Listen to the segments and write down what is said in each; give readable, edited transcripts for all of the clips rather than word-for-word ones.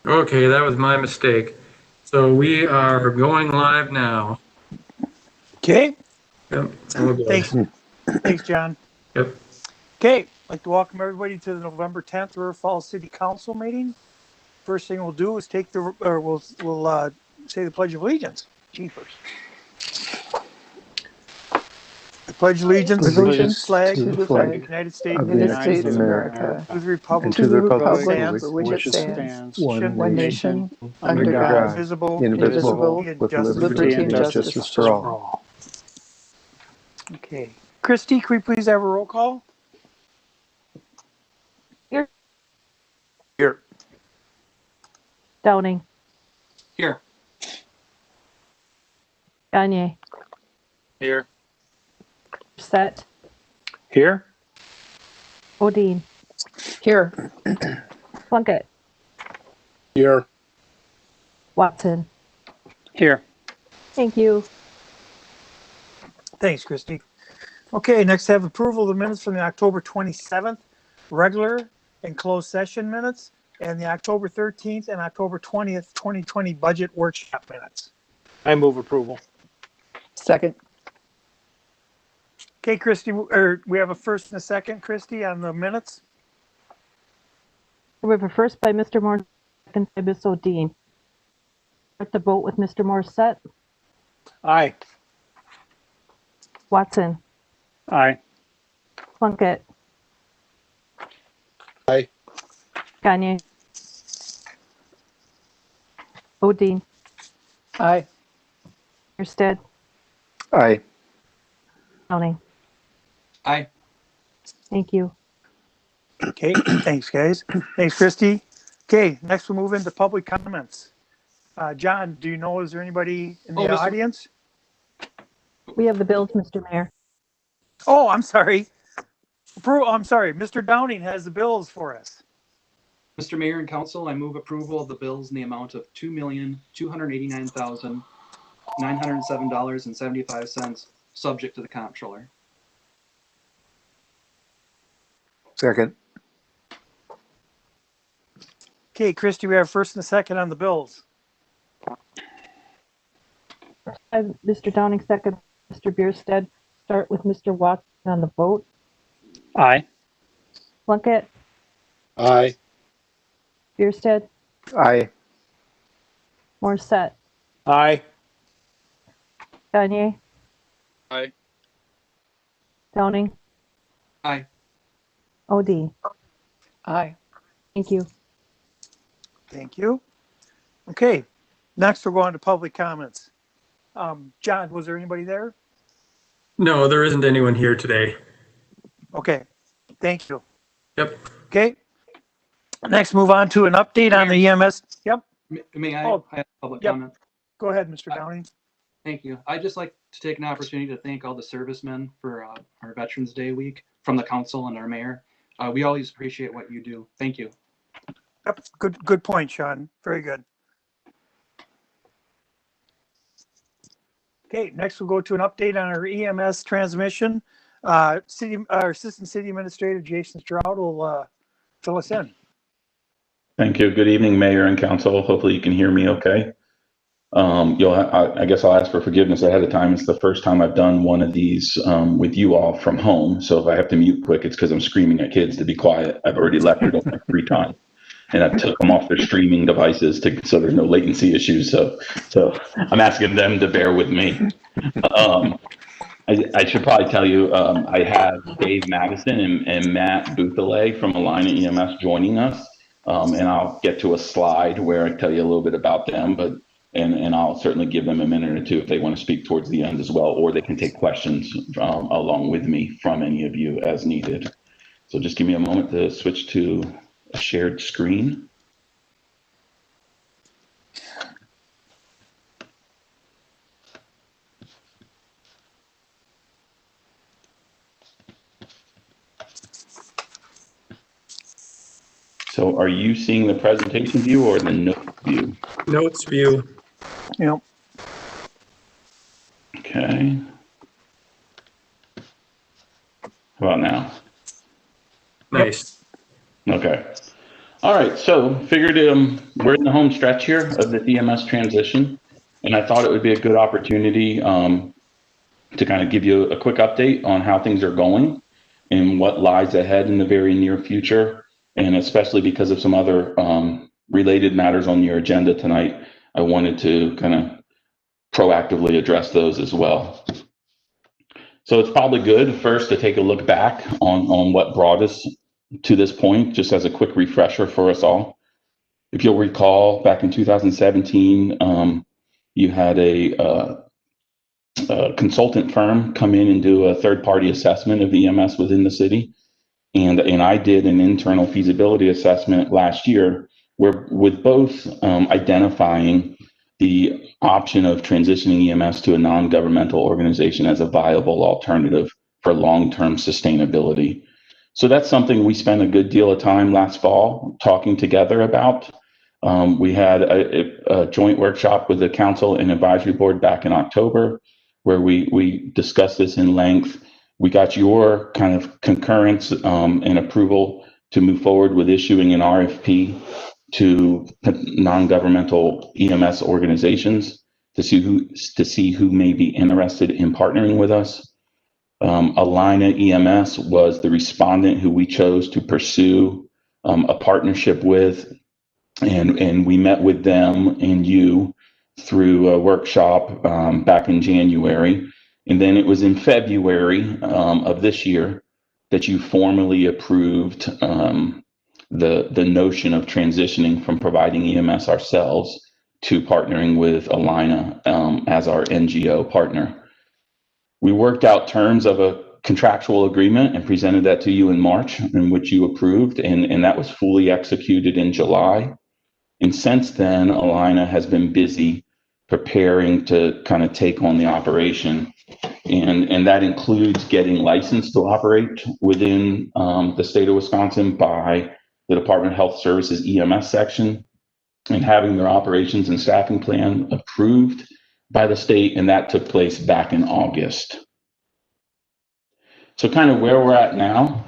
Okay, that was my mistake. So we are going live now. Okay. Yep. All good. Thanks. Thanks, John. Yep. Okay. I'd like to welcome everybody to the November 10th River Falls City Council meeting. First thing we'll do is we'll say the Pledge of Allegiance. Jeepers. I pledge allegiance to the flag of the United States of the United States of America, to the republic and to the republic stands, for which it stands, one nation, under God, indivisible, with liberty and justice for all. Okay. Christy, can we please have a roll call? Here. Downing. Here. Gagne. Here. Set. Here. Odine. Here. Plunkett. Here. Watson. Here. Thank you. Thanks, Christy. Okay, next have approval of the minutes from the October 27th regular and closed session minutes and the October 13th and October 20th, 2020 budget workshop minutes. I move approval. Second. Okay, Christy, we have a first and a second, Christy, on the minutes. We have a first by Mr. Moore, second by Ms. Odine. Start the vote with Mr. Moore set. Aye. Watson. Aye. Plunkett. Aye. Gagne. Odine. Aye. Erstead. Aye. Downing. Aye. Thank you. Okay, thanks, guys. Thanks, Christy. Okay, next we'll move into public comments. John, do you know, is there anybody in the audience? We have the bills, Mr. Mayor. Oh, I'm sorry. I'm sorry. Mr. Downing has the bills for us. Mr. Mayor and Council, I move approval of the bills in the amount of $2,289,907.75, subject to the comptroller. Second. Okay, Christy, we have first and a second on the bills. Mr. Downing, second. Mr. Bierstead. Start with Mr. Watson on the vote. Aye. Plunkett. Aye. Bierstead. Aye. Morissette. Aye. Gagne. Aye. Downing. Aye. Odine. Aye. Thank you. Thank you. Okay, next we're going to public comments. John, was there anybody there? No, there isn't anyone here today. Okay, thank you. Yep. Okay, next move on to an update on the EMS. Yep, May I Oh, have public yep. comment? go ahead, Mr. Downing. Thank you. I'd just like to take an opportunity to thank all the servicemen for our Veterans Day week from the council and our mayor. We always appreciate what you do. Thank you. Yep, good point, Sean. Very good. Okay, next we'll go to an update on our EMS transmission. Our Assistant City Administrator, Jason Stroud, will fill us in. Thank you. Good evening, Mayor and Council. Hopefully you can hear me okay. I guess I'll ask for forgiveness ahead of time. It's the first time I've done one of these with you all from home. So if I have to mute quick, it's because I'm screaming at kids to be quiet. I've already left it on my free time. And I took them off their streaming devices so there's no latency issues. So I'm asking them to bear with me. I should probably tell you, I have Dave Madison and Matt Bouthele from Alina EMS joining us. And I'll get to a slide where I tell you a little bit about them, and I'll certainly give them a minute or two if they want to speak towards the end as well, or they can take questions along with me from any of you as needed. So just give me a moment to switch to a shared screen. So are you seeing the presentation view or the notes view? Notes view. Yep. Okay. How about now? Nice. Okay. All right, so figured we're in the home stretch here of the EMS transition, and I thought it would be a good opportunity to kind of give you a quick update on how things are going and what lies ahead in the very near future, and especially because of some other related matters on your agenda tonight, I wanted to kind of proactively address those as well. So it's probably good first to take a look back on what brought us to this point, just as a quick refresher for us all. If you'll recall, back in 2017, you had a consultant firm come in and do a third-party assessment of EMS within the city. And I did an internal feasibility assessment last year where with both identifying the option of transitioning EMS to a non-governmental organization as a viable alternative for long-term sustainability. So that's something we spent a good deal of time last fall talking together about. We had a joint workshop with the council and advisory board back in October where we discussed this in length. We got your kind of concurrence and approval to move forward with issuing an RFP to non-governmental EMS organizations to see who may be interested in partnering with us. Alina EMS was the respondent who we chose to pursue a partnership with, and we met with them and you through a workshop back in January. And then it was in February of this year that you formally approved the notion of transitioning from providing EMS ourselves to partnering with Alina as our NGO partner. We worked out terms of a contractual agreement and presented that to you in March, in which you approved, and that was fully executed in July. And since then, Alina has been busy preparing to kind of take on the operation. And that includes getting licensed to operate within the state of Wisconsin by the Department of Health Services EMS section and having their operations and staffing plan approved by the state. And that took place back in August. So kind of where we're at now,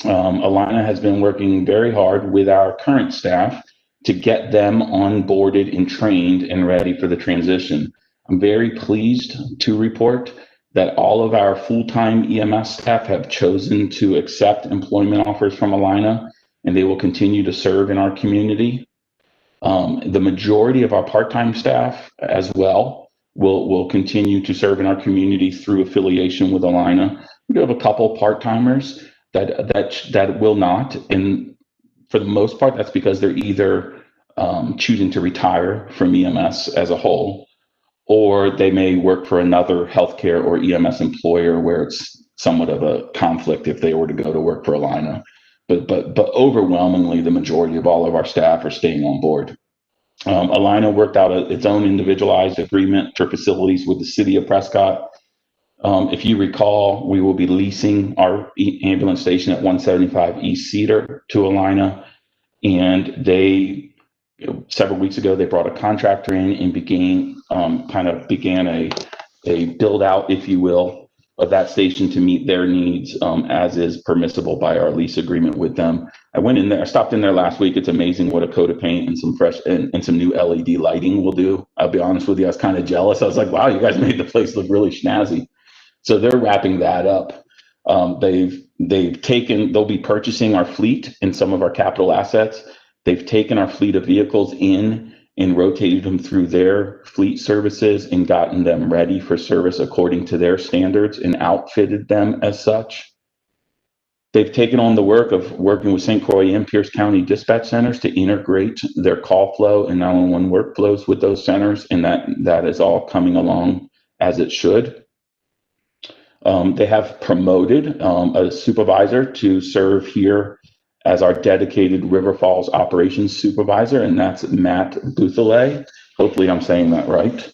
Alina has been working very hard with our current staff to get them onboarded and trained and ready for the transition. I'm very pleased to report that all of our full-time EMS staff have chosen to accept employment offers from Alina, and they will continue to serve in our community. The majority of our part-time staff as well will continue to serve in our community through affiliation with Alina. We do have a couple part-timers that will not, and for the most part, that's because they're either choosing to retire from EMS as a whole, or they may work for another healthcare or EMS employer where it's somewhat of a conflict if they were to go to work for Alina. But overwhelmingly, the majority of all of our staff are staying on board. Alina worked out its own individualized agreement for facilities with the city of Prescott. If you recall, we will be leasing our ambulance station at 175 East Cedar to Alina, and they, several weeks ago, they brought a contractor in and began a build out, if you will, of that station to meet their needs as is permissible by our lease agreement with them. I went in there, I stopped in there last week. It's amazing what a coat of paint and some fresh and some new LED lighting will do. I'll be honest with you, I was kind of jealous. I was like, wow, you guys made the place look really snazzy. So they're wrapping that up. They'll be purchasing our fleet and some of our capital assets. They've taken our fleet of vehicles in and rotated them through their fleet services and gotten them ready for service according to their standards and outfitted them as such. They've taken on the work of working with St. Croix and Pierce County dispatch centers to integrate their call flow and 911 workflows with those centers, and that is all coming along as it should. They have promoted a supervisor to serve here as our dedicated River Falls operations supervisor, and that's Matt Buthelay. Hopefully I'm saying that right.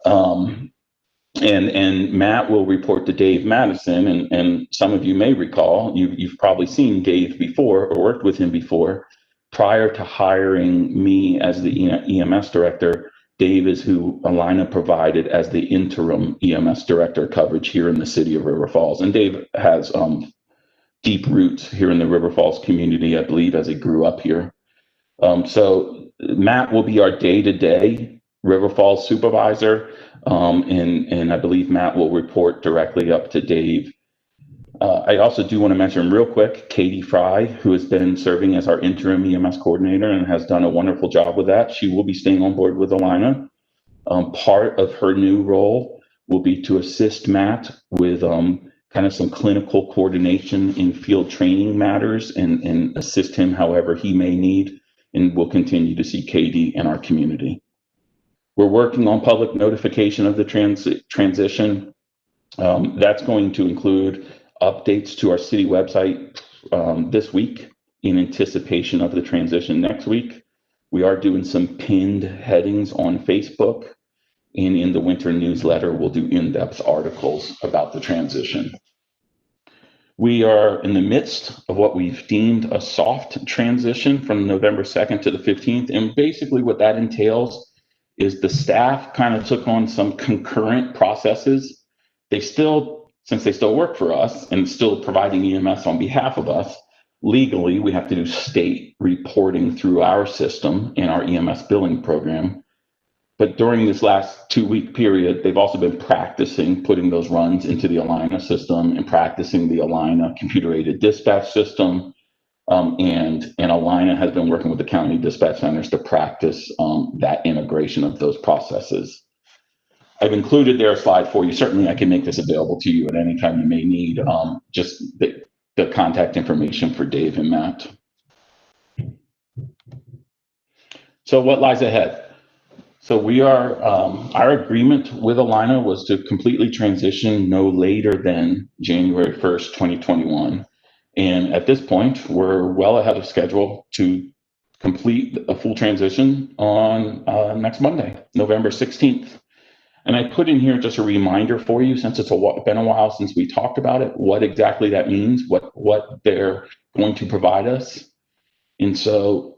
And Matt will report to Dave Madison, and some of you may recall, you've probably seen Dave before or worked with him before. Prior to hiring me as the EMS director, Dave is who Alina provided as the interim EMS director coverage here in the city of River Falls. And Dave has deep roots here in the River Falls community, I believe, as he grew up here. So Matt will be our day-to-day River Falls supervisor, and I believe Matt will report directly up to Dave. I also do want to mention real quick, Katie Fry, who has been serving as our interim EMS coordinator and has done a wonderful job with that. She will be staying on board with Alina. Part of her new role will be to assist Matt with kind of some clinical coordination in field training matters and assist him however he may need. And we'll continue to see Katie in our community. We're working on public notification of the transition. That's going to include updates to our city website this week in anticipation of the transition next week. We are doing some pinned headings on Facebook, and in the winter newsletter, we'll do in-depth articles about the transition. We are in the midst of what we've deemed a soft transition from November 2nd to the 15th. And basically what that entails is the staff kind of took on some concurrent processes. Since they still work for us and still providing EMS on behalf of us, legally, we have to do state reporting through our system in our EMS billing program. But during this last 2-week period, they've also been practicing putting those runs into the Alina system and practicing the Alina computer-aided dispatch system. And Alina has been working with the county dispatch centers to practice that integration of those processes. I've included there a slide for you. Certainly, I can make this available to you at any time you may need, just the contact information for Dave and Matt. So what lies ahead? So we are, our agreement with Alina was to completely transition no later than January 1st, 2021. And at this point, we're well ahead of schedule to complete a full transition on next Monday, November 16th. And I put in here just a reminder for you, since it's been a while since we talked about it, what exactly that means, what they're going to provide us. And so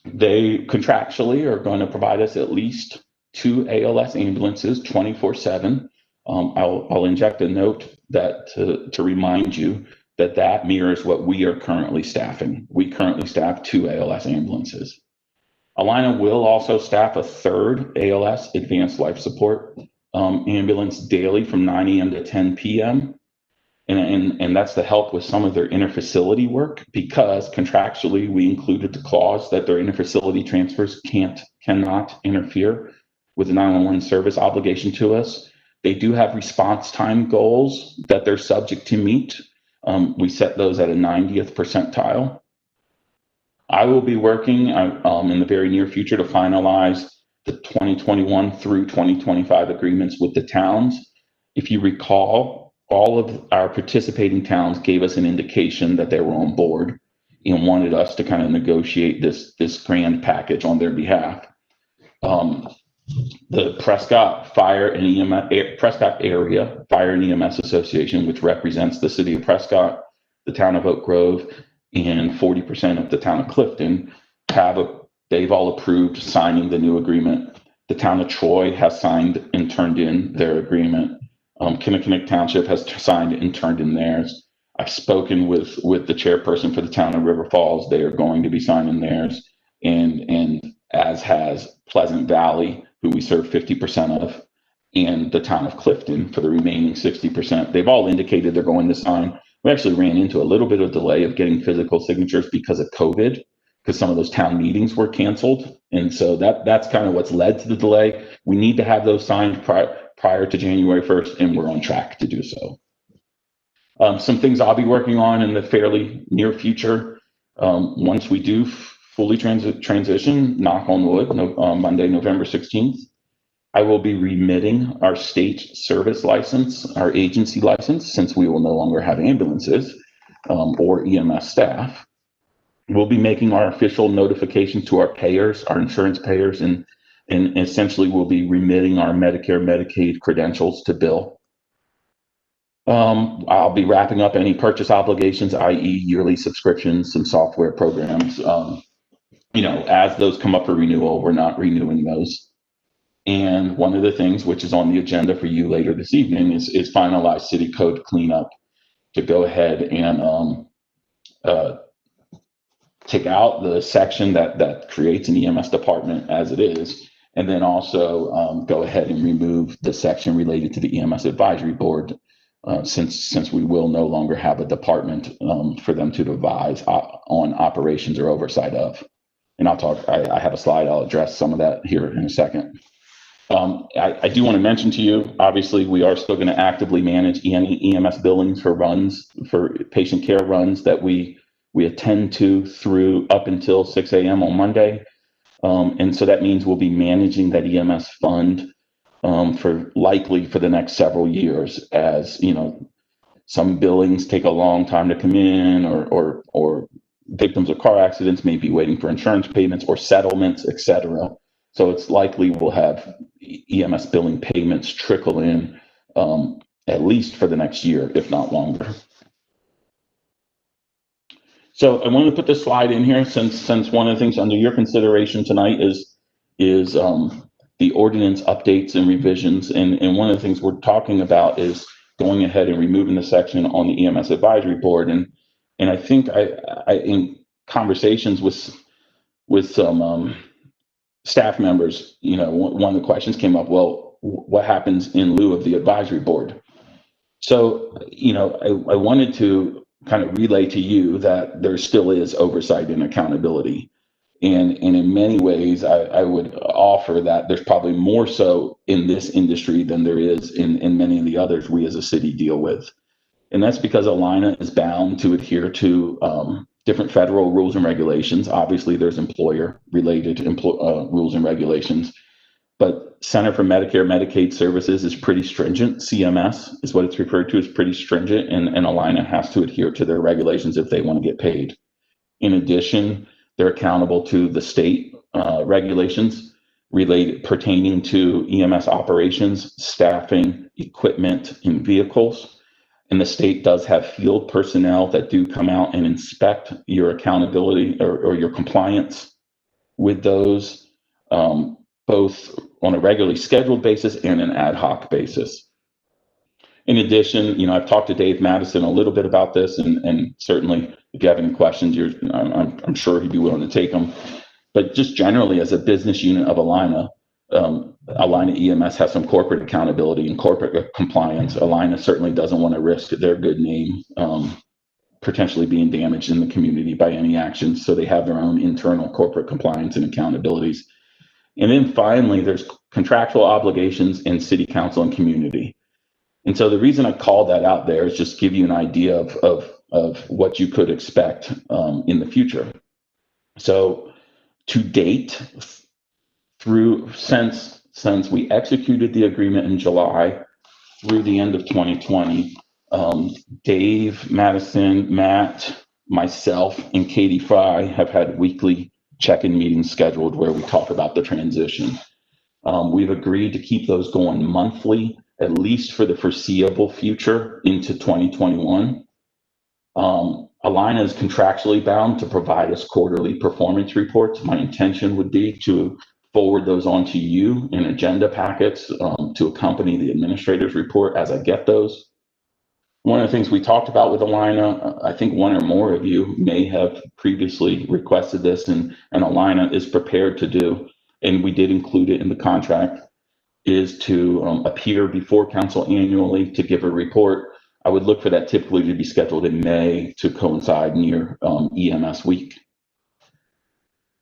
they contractually are going to provide us at least 2 ALS ambulances 24/7. I'll inject a note that to remind you that mirrors what we are currently staffing. We currently staff 2 ALS ambulances. Alina will also staff a 3rd ALS advanced life support ambulance daily from 9 a.m. to 10 p.m. And that's to help with some of their interfacility work, because contractually we included the clause that their interfacility transfers cannot interfere with the 911 service obligation to us. They do have response time goals that they're subject to meet. We set those at a 90th percentile. I will be working in the very near future to finalize the 2021 through 2025 agreements with the towns. If you recall, all of our participating towns gave us an indication that they were on board and wanted us to kind of negotiate this grand package on their behalf. The Prescott Prescott Area Fire and EMS Association, which represents the city of Prescott, the town of Oak Grove, and 40% of the town of Clifton, they've all approved signing the new agreement. The town of Troy has signed and turned in their agreement. Kinnickinnick Township has signed and turned in theirs. I've spoken with the chairperson for the town of River Falls. They are going to be signing theirs, and as has Pleasant Valley, who we serve 50% of, and the town of Clifton for the remaining 60%. They've all indicated they're going to sign. We actually ran into a little bit of delay of getting physical signatures because of COVID, because some of those town meetings were canceled. And so that's kind of what's led to the delay. We need to have those signed prior to January 1st, and we're on track to do so. Some things I'll be working on in the fairly near future. Once we do fully transition, knock on wood, Monday, November 16th, I will be remitting our state service license, our agency license, since we will no longer have ambulances or EMS staff. We'll be making our official notification to our payers, our insurance payers, and essentially we'll be remitting our Medicare, Medicaid credentials to bill. I'll be wrapping up any purchase obligations, i.e. yearly subscriptions, some software programs. As those come up for renewal, we're not renewing those. And one of the things which is on the agenda for you later this evening is finalize city code cleanup to go ahead and take out the section that creates an EMS department as it is, and then also go ahead and remove the section related to the EMS advisory board, since we will no longer have a department for them to advise on operations or oversight of. And I have a slide, I'll address some of that here in a second. I do want to mention to you, obviously, we are still going to actively manage any EMS billings for patient care runs that we attend to through up until 6 a.m. on Monday. And so that means we'll be managing that EMS fund for the next several years, as some billings take a long time to come in, or victims of car accidents may be waiting for insurance payments or settlements, etc. So it's likely we'll have EMS billing payments trickle in at least for the next year, if not longer. So I wanted to put this slide in here since one of the things under your consideration tonight is the ordinance updates and revisions. And one of the things we're talking about is going ahead and removing the section on the EMS advisory board. And I think I in conversations with some staff members, one of the questions came up, well, what happens in lieu of the advisory board? So, I wanted to kind of relay to you that there still is oversight and accountability. And in many ways, I would offer that there's probably more so in this industry than there is in many of the others we as a city deal with. And that's because Alina is bound to adhere to different federal rules and regulations. Obviously, there's employer-related rules and regulations. But Center for Medicare and Medicaid Services is pretty stringent. CMS is what it's referred to as, pretty stringent, and Alina has to adhere to their regulations if they want to get paid. In addition, they're accountable to the state regulations pertaining to EMS operations, staffing, equipment, and vehicles. And the state does have field personnel that do come out and inspect your accountability or your compliance with those, both on a regularly scheduled basis and an ad hoc basis. In addition, I've talked to Dave Madison a little bit about this, and certainly if you have any questions, I'm sure he'd be willing to take them. But just generally, as a business unit of Alina, Alina EMS has some corporate accountability and corporate compliance. Alina certainly doesn't want to risk their good name potentially being damaged in the community by any actions. So they have their own internal corporate compliance and accountabilities. And then finally, there's contractual obligations in city council and community. And so the reason I called that out there is just give you an idea of what you could expect in the future. So to date, since we executed the agreement in July through the end of 2020, Dave Madison, Matt, myself, and Katie Fry have had weekly check-in meetings scheduled where we talk about the transition. We've agreed to keep those going monthly, at least for the foreseeable future into 2021. Alina is contractually bound to provide us quarterly performance reports. My intention would be to forward those on to you in agenda packets to accompany the administrator's report as I get those. One of the things we talked about with Alina, I think one or more of you may have previously requested this, and Alina is prepared to do, and we did include it in the contract, is to appear before council annually to give a report. I would look for that typically to be scheduled in May to coincide near EMS week.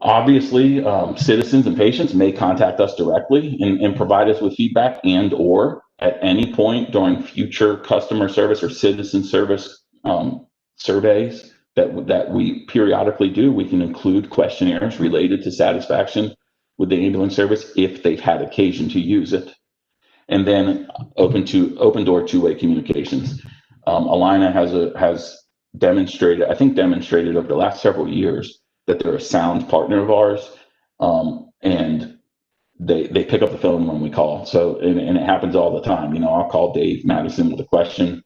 Obviously, citizens and patients may contact us directly and provide us with feedback, and or at any point during future customer service or citizen service surveys that we periodically do, we can include questionnaires related to satisfaction with the ambulance service if they've had occasion to use it. And then open door two-way communications. Alina has demonstrated over the last several years that they're a sound partner of ours, and they pick up the phone when we call. So, and it happens all the time. I'll call Dave Madison with a question.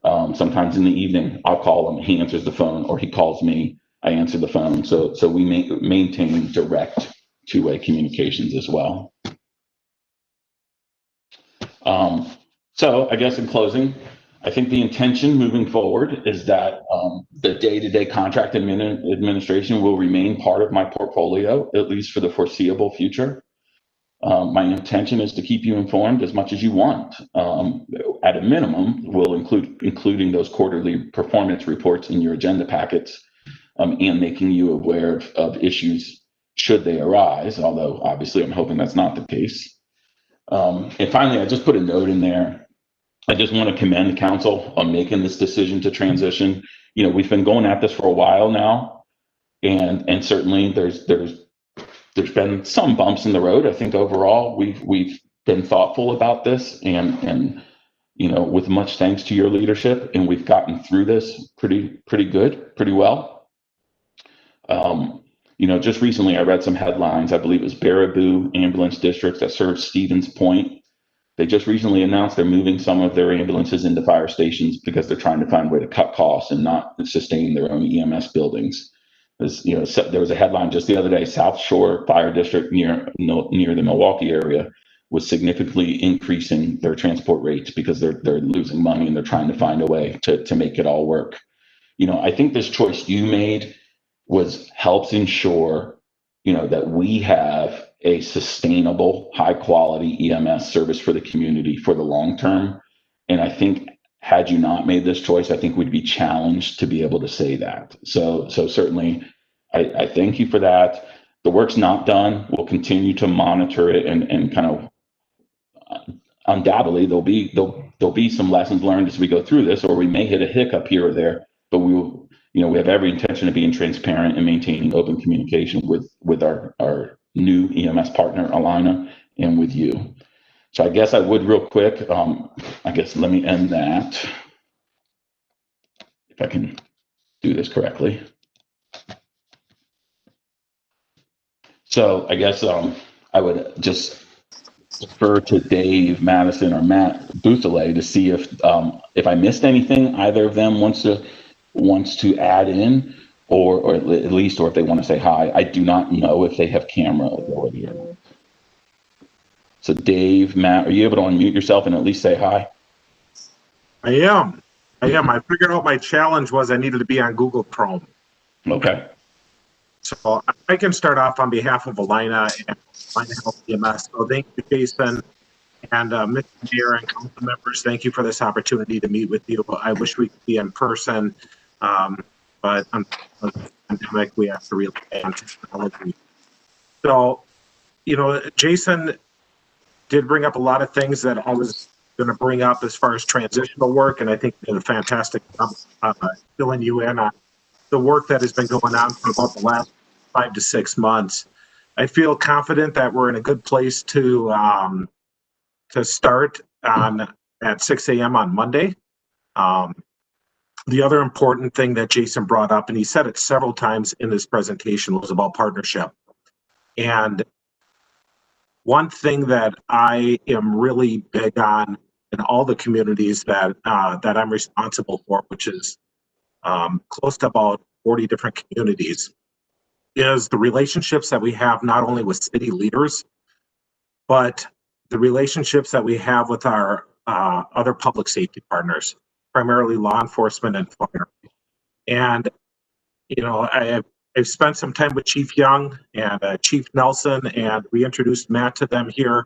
Sometimes in the evening, I'll call him. He answers the phone, or he calls me. I answer the phone. So we maintain direct two-way communications as well. So I guess in closing, I think the intention moving forward is that the day-to-day contract administration will remain part of my portfolio, at least for the foreseeable future. My intention is to keep you informed as much as you want. At a minimum, we'll including those quarterly performance reports in your agenda packets, and making you aware of issues should they arise, although obviously I'm hoping that's not the case. And finally, I just put a note in there. I just want to commend the council on making this decision to transition. You know, we've been going at this for a while now, and certainly there's been some bumps in the road. I think overall we've been thoughtful about this, and you know, with much thanks to your leadership, and we've gotten through this pretty well. You know, just recently I read some headlines. I believe it was Baraboo Ambulance District that serves Stevens Point. They just recently announced they're moving some of their ambulances into fire stations because they're trying to find a way to cut costs and not sustain their own EMS buildings. You know, there was a headline just the other day: South Shore Fire District near the Milwaukee area was significantly increasing their transport rates because they're losing money and they're trying to find a way to make it all work. You know, I think this choice you made helps ensure, you know, that we have a sustainable, high quality EMS service for the community for the long term. And I think had you not made this choice, I think we'd be challenged to be able to say that. So certainly I thank you for that. The work's not done. We'll continue to monitor it and kind of undoubtedly there'll be some lessons learned as we go through this, or we may hit a hiccup here or there, but we will, you know, we have every intention of being transparent and maintaining open communication with our new EMS partner, Alina, and with you. So I guess I would real quick, I guess let me end that, if I can do this correctly. So I guess I would just defer to Dave Madison or Matt Bouthillet to see if I missed anything either of them wants to add in, or at least, or if they want to say hi. I do not know if they have camera ability or not. So Dave, Matt, are you able to unmute yourself and at least say hi? I am. I figured out my challenge was I needed to be on Google Chrome. Okay. So I can start off on behalf of Alina and Alina Health EMS. So thank you, Jason, and Mr. Mayor and council members. Thank you for this opportunity to meet with you. I wish we could be in person, but unfortunately, the pandemic, we have to rely on technology. So, you know, Jason did bring up a lot of things that I was going to bring up as far as transitional work, and I think did a fantastic job filling you in on the work that has been going on for about the last 5 to 6 months. I feel confident that we're in a good place to start at 6 a.m. on Monday. The other important thing that Jason brought up, and he said it several times in this presentation, was about partnership. And one thing that I am really big on in all the communities that I'm responsible for, which is close to about 40 different communities, is the relationships that we have not only with city leaders, but the relationships that we have with our other public safety partners, primarily law enforcement and fire. And, you know, I've spent some time with Chief Young and Chief Nelson, and we introduced Matt to them here a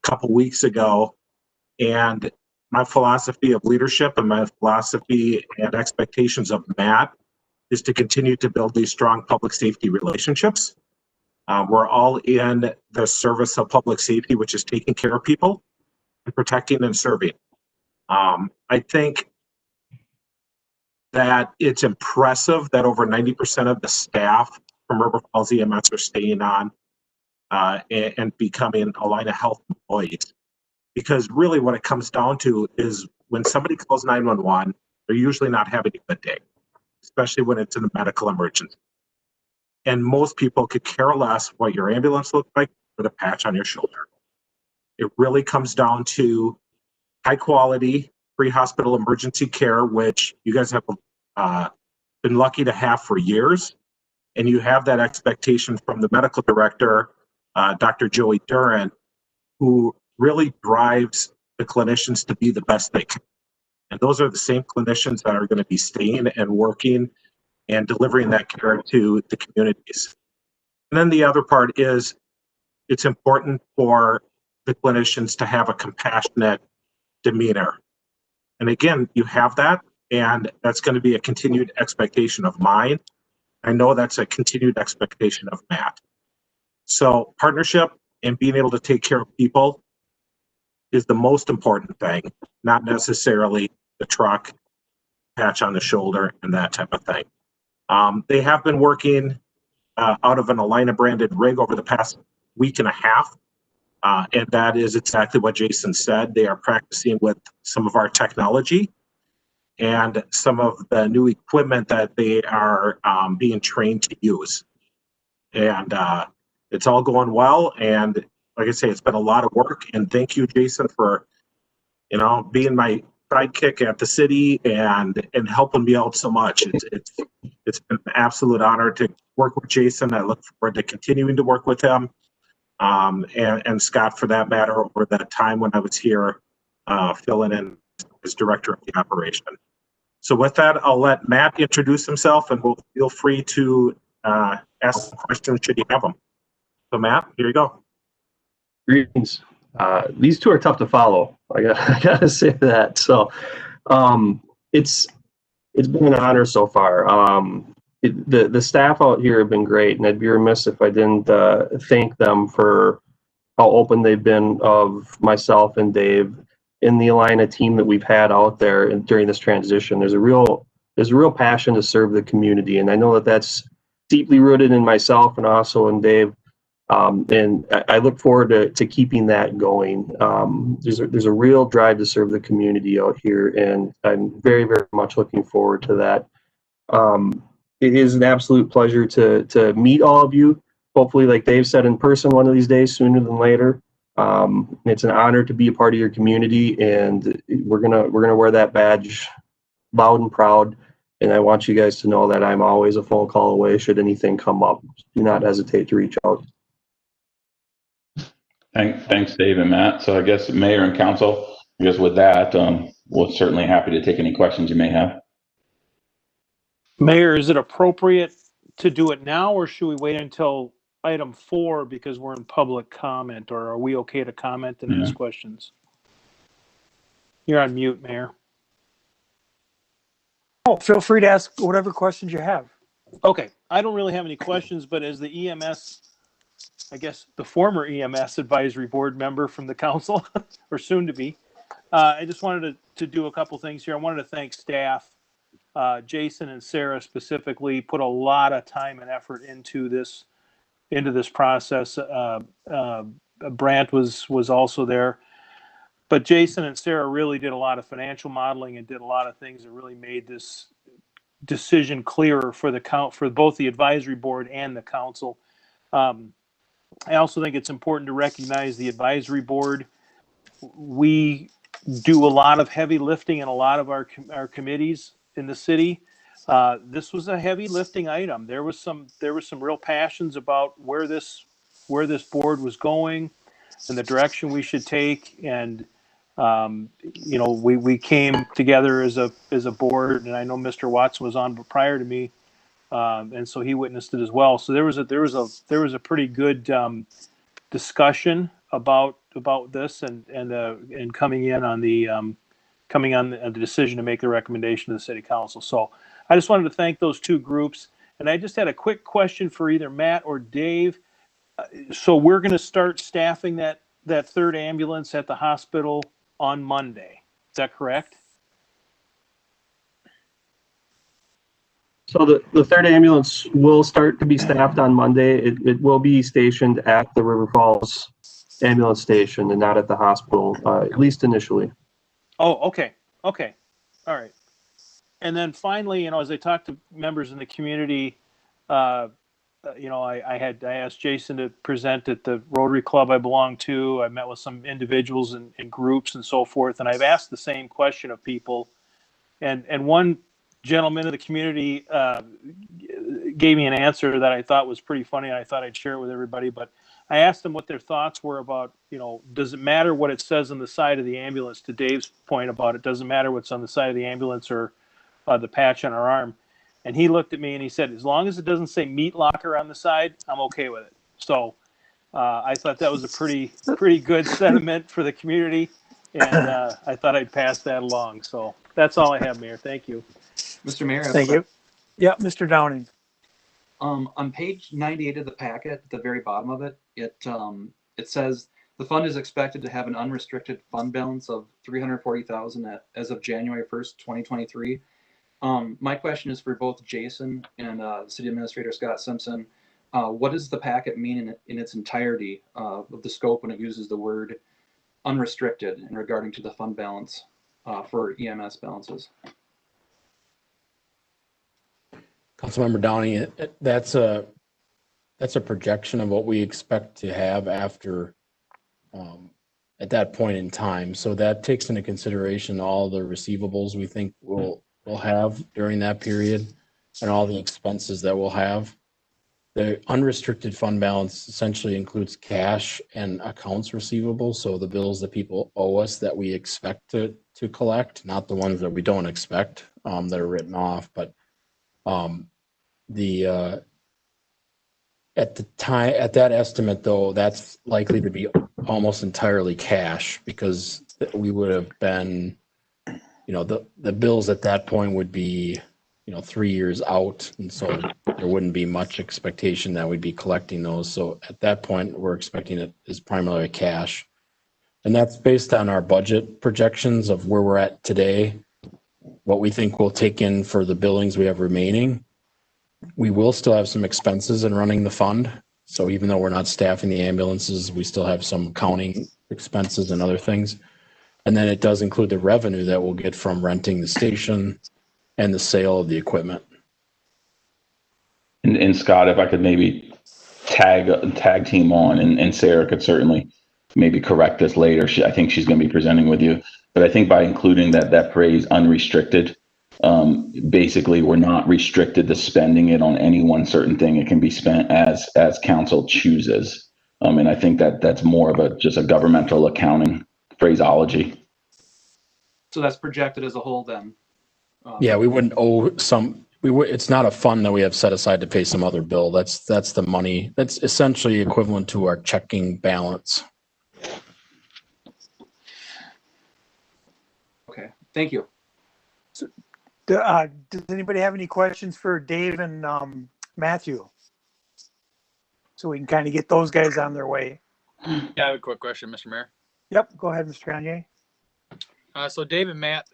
couple weeks ago. And my philosophy of leadership and my philosophy and expectations of Matt is to continue to build these strong public safety relationships. We're all in the service of public safety, which is taking care of people and protecting and serving. I think that it's impressive that over 90% of the staff from River Falls EMS are staying on and becoming Alina Health employees. Because really what it comes down to is when somebody calls 911, they're usually not having a good day, especially when it's in a medical emergency. And most people could care less what your ambulance looks like or the patch on your shoulder. It really comes down to high quality pre-hospital emergency care, which you guys have been lucky to have for years. And you have that expectation from the medical director, Dr. Joey Duran, who really drives the clinicians to be the best they can. And those are the same clinicians that are going to be staying and working and delivering that care to the communities. And then the other part is it's important for the clinicians to have a compassionate demeanor. And again, you have that, and that's going to be a continued expectation of mine. I know that's a continued expectation of Matt. So partnership and being able to take care of people is the most important thing, not necessarily the truck, patch on the shoulder, and that type of thing. They have been working out of an Alina branded rig over the past week and a half. And that is exactly what Jason said. They are practicing with some of our technology and some of the new equipment that they are being trained to use. And it's all going well. And like I say, it's been a lot of work. And thank you, Jason, for being my sidekick at the city and helping me out so much. It's been an absolute honor to work with Jason. I look forward to continuing to work with him. And Scott, for that matter, over that time when I was here filling in as director of the operation. So with that, I'll let Matt introduce himself, and we'll feel free to ask some questions should you have them. So Matt, here you go. Greetings. These two are tough to follow. I gotta say that. So it's been an honor so far. The staff out here have been great, and I'd be remiss if I didn't thank them for how open they've been of myself and Dave in the Alina team that we've had out there and during this transition. There's a real passion to serve the community, and I know that that's deeply rooted in myself and also in Dave. And I look forward to keeping that going. There's a real drive to serve the community out here, and I'm very, very much looking forward to that. It is an absolute pleasure to meet all of you. Hopefully, like Dave said, in person one of these days, sooner than later. It's an honor to be a part of your community, and we're gonna wear that badge loud and proud. And I want you guys to know that I'm always a phone call away should anything come up. Do not hesitate to reach out. Thanks, Dave and Matt. So I guess Mayor and Council, I guess with that, we're certainly happy to take any questions you may have. Mayor, is it appropriate to do it now, or should we wait until item 4 because we're in public comment, or are we okay to comment and ask questions? You're on mute, Mayor. Oh, feel free to ask whatever questions you have. Okay, I don't really have any questions, but as the EMS, I guess the former EMS advisory board member from the council, or soon to be, I just wanted to do a couple things here. I wanted to thank staff. Jason and Sarah specifically put a lot of time and effort into this process. Brant was also there, but Jason and Sarah really did a lot of financial modeling and did a lot of things that really made this decision clearer for both the advisory board and the council. I also think it's important to recognize the advisory board. We do a lot of heavy lifting in a lot of our committees in the city. This was a heavy lifting item. There was some real passions about where this board was going and the direction we should take. And we came together as a board, and I know Mr. Watson was on prior to me, and so he witnessed it as well. So there was a pretty good discussion about this and coming on the decision to make the recommendation to the city council. So I just wanted to thank those two groups. And I just had a quick question for either Matt or Dave. So we're going to start staffing that third ambulance at the hospital on Monday. Is that correct? So the third ambulance will start to be staffed on Monday. It will be stationed at the River Falls ambulance station and not at the hospital, at least initially. Oh, okay. All right. And then finally, as I talked to members in the community, I asked Jason to present at the Rotary Club I belong to. I met with some individuals and groups and so forth, and I've asked the same question of people. And one gentleman in the community gave me an answer that I thought was pretty funny, and I thought I'd share it with everybody. But I asked them what their thoughts were about, does it matter what it says on the side of the ambulance? To Dave's point about it doesn't matter what's on the side of the ambulance or the patch on our arm. And he looked at me and he said, as long as it doesn't say meat locker on the side, I'm okay with it. So I thought that was a pretty good sentiment for the community. And I thought I'd pass that along. So that's all I have, Mayor. Thank you. Mr. Mayor. Thank you. Yeah, Mr. Downing. On page 98 of the packet, at the very bottom of it, it says the fund is expected to have an unrestricted fund balance of $340,000 as of January 1st, 2023. My question is for both Jason and City Administrator Scott Simpson. What does the packet mean in its entirety of the scope when it uses the word unrestricted in regarding to the fund balance for EMS balances? Councilmember Downey, that's a projection of what we expect to have after at that point in time. So that takes into consideration all the receivables we think we'll have during that period and all the expenses that we'll have. The unrestricted fund balance essentially includes cash and accounts receivable. So the bills that people owe us that we expect to collect, not the ones that we don't expect that are written off, but at that estimate though, that's likely to be almost entirely cash because we would have been, the bills at that point would be, 3 years out. And so there wouldn't be much expectation that we'd be collecting those. So at that point, we're expecting it is primarily cash. And that's based on our budget projections of where we're at today, what we think we'll take in for the billings we have remaining. We will still have some expenses in running the fund. So even though we're not staffing the ambulances, we still have some accounting expenses and other things. And then it does include the revenue that we'll get from renting the station and the sale of the equipment. And Scott, if I could maybe tag team on, and Sarah could certainly maybe correct this later. I think she's going to be presenting with you. But I think by including that phrase unrestricted, basically we're not restricted to spending it on any one certain thing. It can be spent as council chooses. And I think that's more of just a governmental accounting phraseology. So that's projected as a whole then? Yeah, we wouldn't owe it's not a fund that we have set aside to pay some other bill. That's the money. That's essentially equivalent to our checking balance. Okay, thank you. So, does anybody have any questions for Dave and Matthew? So we can kind of get those guys on their way. Yeah, I have a quick question, Mr. Mayor. Yep, go ahead, Mr. Gagne. So Dave and Matt,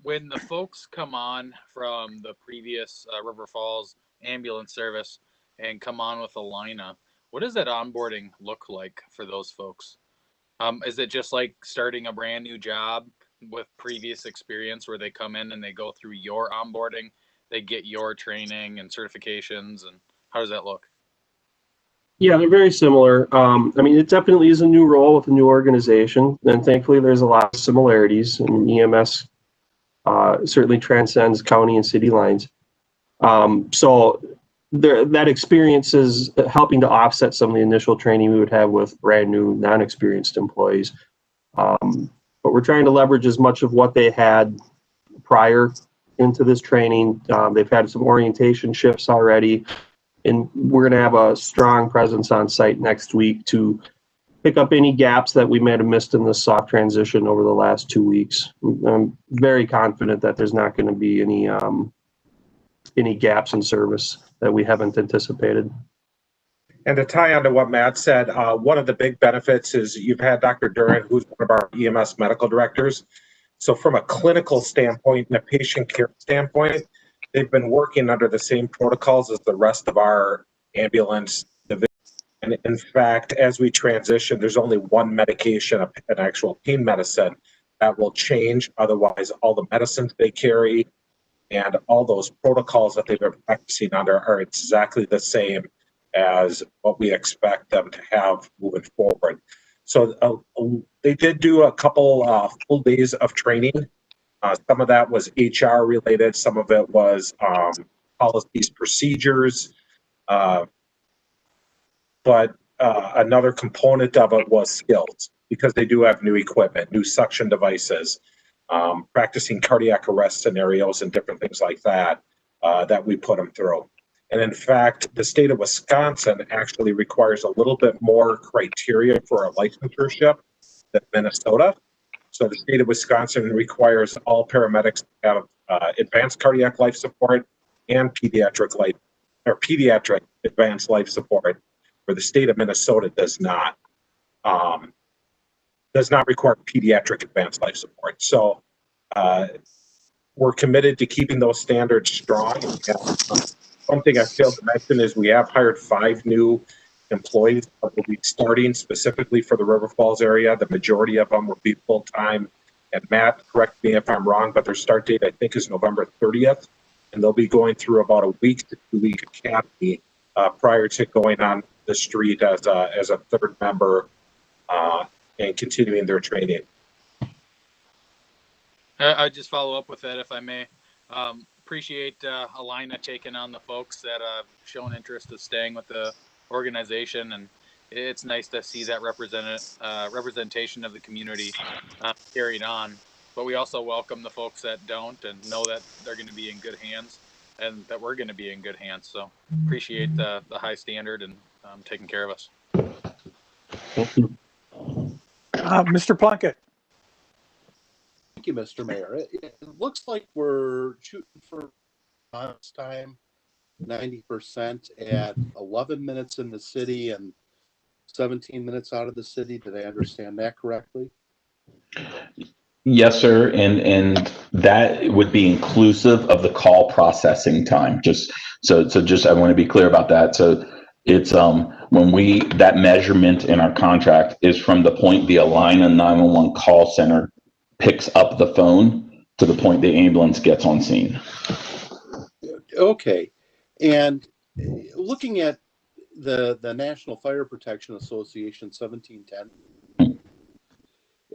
when the folks come on from the previous River Falls ambulance service and come on with Alina, what does that onboarding look like for those folks? Is it just like starting a brand new job with previous experience where they come in and they go through your onboarding, they get your training and certifications, and how does that look? Yeah, they're very similar. It definitely is a new role with a new organization, and thankfully there's a lot of similarities. EMS certainly transcends county and city lines. So that experience is helping to offset some of the initial training we would have with brand new, non-experienced employees. But we're trying to leverage as much of what they had prior into this training. They've had some orientation shifts already. And we're going to have a strong presence on site next week to pick up any gaps that we may have missed in the soft transition over the last 2 weeks. I'm very confident that there's not going to be any gaps in service that we haven't anticipated. And to tie on to what Matt said, one of the big benefits is you've had Dr. Duran, who's one of our EMS medical directors. So from a clinical standpoint and a patient care standpoint, they've been working under the same protocols as the rest of our ambulance division. And in fact, as we transition, there's only one medication, an actual pain medicine, that will change. Otherwise, all the medicines they carry and all those protocols that they've been practicing under are exactly the same as what we expect them to have moving forward. So they did do a couple full days of training. Some of that was HR related. Some of it was policies, procedures. But another component of it was skills, because they do have new equipment, new suction devices, practicing cardiac arrest scenarios and different things like that, that we put them through. And in fact, the state of Wisconsin actually requires a little bit more criteria for a licensureship than Minnesota. So the state of Wisconsin requires all paramedics to have advanced cardiac life support and pediatric advanced life support, where the state of Minnesota does not require pediatric advanced life support. So we're committed to keeping those standards strong. One thing I failed to mention is we have hired 5 new employees that will be starting specifically for the River Falls area. The majority of them will be full-time. And Matt, correct me if I'm wrong, but their start date, I think, is November 30th. And they'll be going through about a week to 2-week academy prior to going on the street as a third member and continuing their training. I just follow up with that, if I may. Appreciate Alina taking on the folks that have shown interest of staying with the organization, and it's nice to see that representation of the community carried on. But we also welcome the folks that don't and know that they're going to be in good hands, and that we're going to be in good hands. So appreciate the high standard and taking care of us. Mr. Plunkett. Thank you, Mr. Mayor. It looks like we're shooting for response time 90% at 11 minutes in the city and 17 minutes out of the city. Did I understand that correctly? Yes, sir. And that would be inclusive of the call processing time. Just I want to be clear about that. So it's when that measurement in our contract is from the point the Alina 911 call center picks up the phone to the point the ambulance gets on scene. Okay. And looking at the National Fire Protection Association 1710,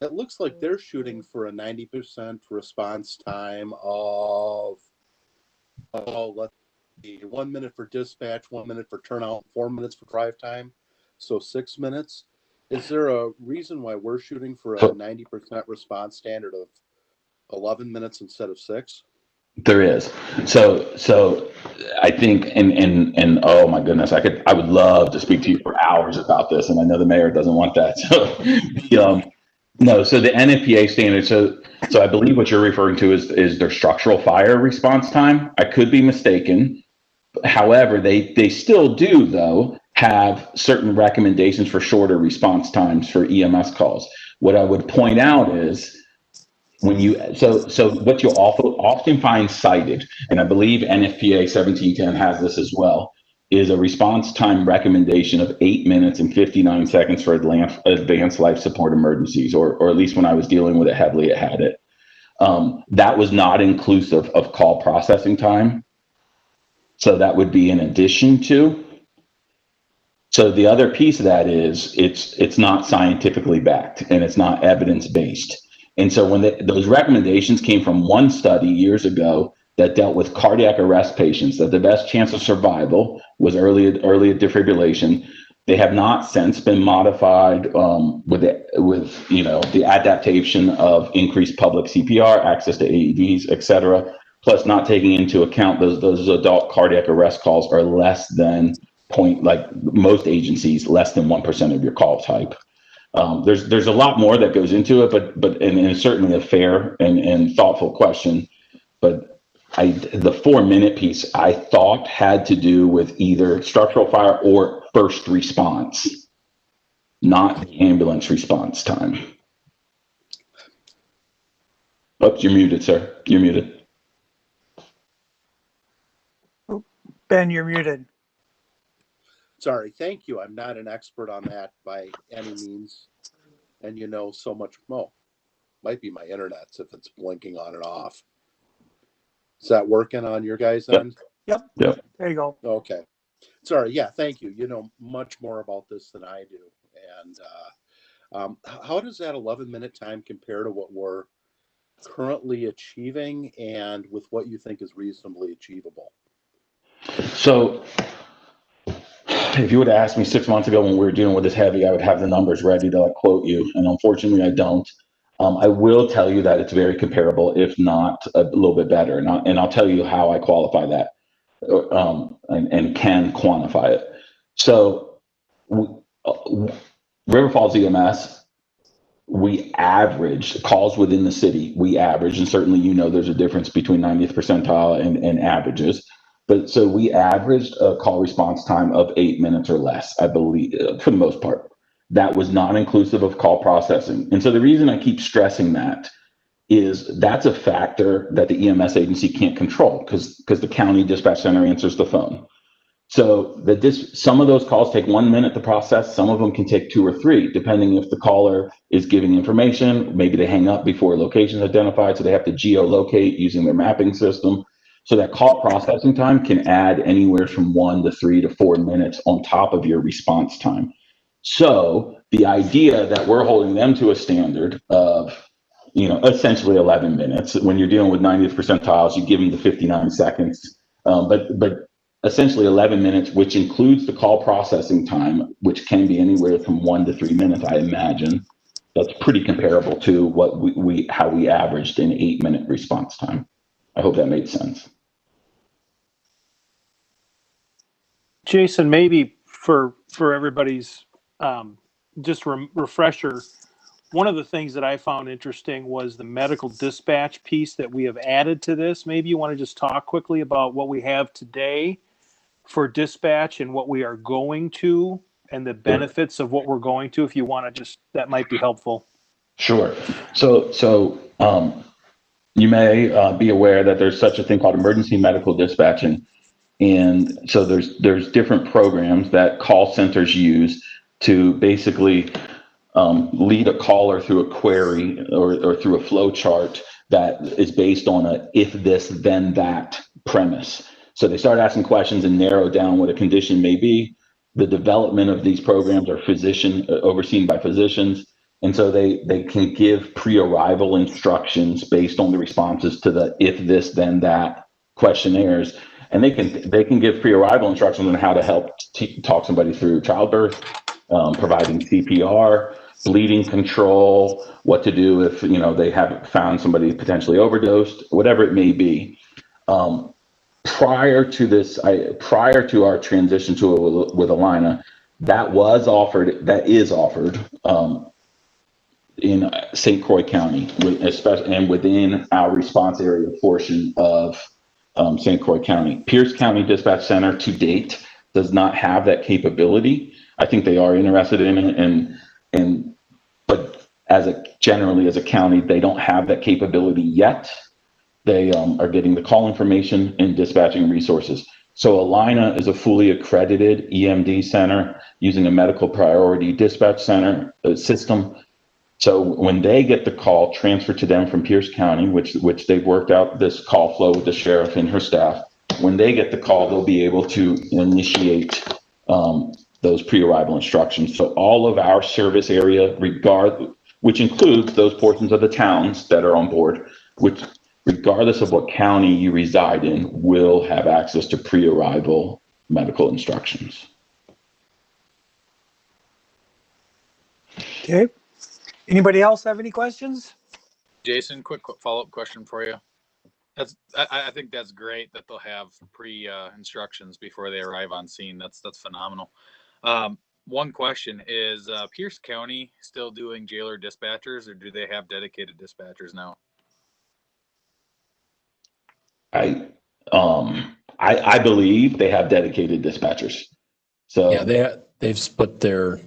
it looks like they're shooting for a 90% response time of, let's see, 1 minute for dispatch, 1 minute for turnout, 4 minutes for drive time. So 6 minutes. Is there a reason why we're shooting for a 90% response standard of 11 minutes instead of 6? There is. So I think, and oh my goodness, I would love to speak to you for hours about this, and I know the mayor doesn't want that. So no, so the NFPA standard, so I believe what you're referring to is their structural fire response time. I could be mistaken. However, they still do, though, have certain recommendations for shorter response times for EMS calls. What I would point out is when so what you'll often find cited, and I believe NFPA 1710 has this as well, is a response time recommendation of 8 minutes and 59 seconds for advanced life support emergencies, or at least when I was dealing with it heavily, it had it. That was not inclusive of call processing time. So that would be in addition to. So the other piece of that is it's not scientifically backed and it's not evidence-based. And so when those recommendations came from one study years ago that dealt with cardiac arrest patients, that the best chance of survival was early defibrillation, they have not since been modified with the adaptation of increased public CPR, access to AEDs, et cetera, plus not taking into account those adult cardiac arrest calls are less than like most agencies, less than 1% of your call type. There's a lot more that goes into it, but it's certainly a fair and thoughtful question. But the 4 minute piece I thought had to do with either structural fire or first response, not the ambulance response time. Oh, you're muted, sir. You're muted. Ben, you're muted. Sorry, thank you. I'm not an expert on that by any means. And so much more. Might be my internet if it's blinking on and off. Is that working on your guys' end? Yep. There you go. Okay. Sorry. Yeah, thank you. You know much more about this than I do. And how does that 11-minute time compare to what we're currently achieving and with what you think is reasonably achievable? So if you would have asked me 6 months ago when we were dealing with this heavy, I would have the numbers ready to quote you, and unfortunately I don't. I will tell you that it's very comparable, if not a little bit better, and I'll tell you how I qualify that, and can quantify it. So River Falls EMS, we averaged calls within the city. We averaged, and certainly there's a difference between 90th percentile and averages. But so we averaged a call response time of 8 minutes or less, I believe, for the most part. That was not inclusive of call processing. And so the reason I keep stressing that is that's a factor that the EMS agency can't control because the county dispatch center answers the phone. So some of those calls take 1 minute to process. Some of them can take 2 or 3, depending if the caller is giving information. Maybe they hang up before a location is identified, so they have to geolocate using their mapping system. So that call processing time can add anywhere from 1 to 3 to 4 minutes on top of your response time. So the idea that we're holding them to a standard of, essentially 11 minutes. When you're dealing with 90th percentiles, you give them the 59 seconds, but essentially 11 minutes, which includes the call processing time, which can be anywhere from 1 to 3 minutes, I imagine. That's pretty comparable to what how we averaged an 8-minute response time. I hope that made sense. Jason, maybe for everybody's just refresher, one of the things that I found interesting was the medical dispatch piece that we have added to this. Maybe you want to just talk quickly about what we have today for dispatch and what we are going to and the benefits of what we're going to. If you want to that might be helpful. Sure. So you may be aware that there's such a thing called emergency medical dispatching. And so there's different programs that call centers use to basically lead a caller through a query or through a flow chart that is based on a if this then that premise. So they start asking questions and narrow down what a condition may be. The development of these programs are overseen by physicians, and so they can give pre-arrival instructions based on the responses to the if this then that questionnaires. And they can give pre-arrival instructions on how to help talk somebody through childbirth, providing CPR, bleeding control, what to do if they haven't found somebody potentially overdosed, whatever it may be. Prior to our transition with Alina, that is offered in St. Croix County, especially and within our response area portion of St. Croix County. Pierce County Dispatch Center to date does not have that capability. I think they are interested in it, but generally as a county, they don't have that capability yet. They are getting the call information and dispatching resources. So Alina is a fully accredited EMD center using a medical priority dispatch center system. So when they get the call transferred to them from Pierce County, which they've worked out this call flow with the sheriff and her staff, when they get the call, they'll be able to initiate those pre-arrival instructions. So all of our service area, which includes those portions of the towns that are on board, which regardless of what county you reside in, will have access to pre-arrival medical instructions. Okay. Anybody else have any questions? Jason, quick follow-up question for you. I think that's great that they'll have instructions before they arrive on scene. That's phenomenal. One question is, Pierce County still doing jailer dispatchers, or do they have dedicated dispatchers now? I believe they have dedicated dispatchers. So yeah, they've split their.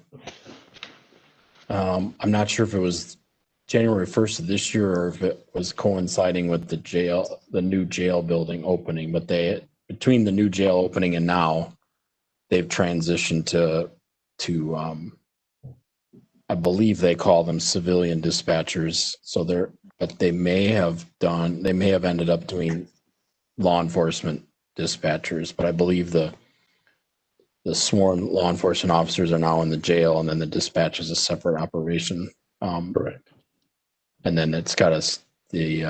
I'm not sure if it was January 1st of this year or if it was coinciding with the new jail building opening, but between the new jail opening and now, they've transitioned to I believe they call them civilian dispatchers. So they may have ended up doing law enforcement dispatchers, but I believe the sworn law enforcement officers are now in the jail, and then the dispatch is a separate operation. Correct. And then it's got the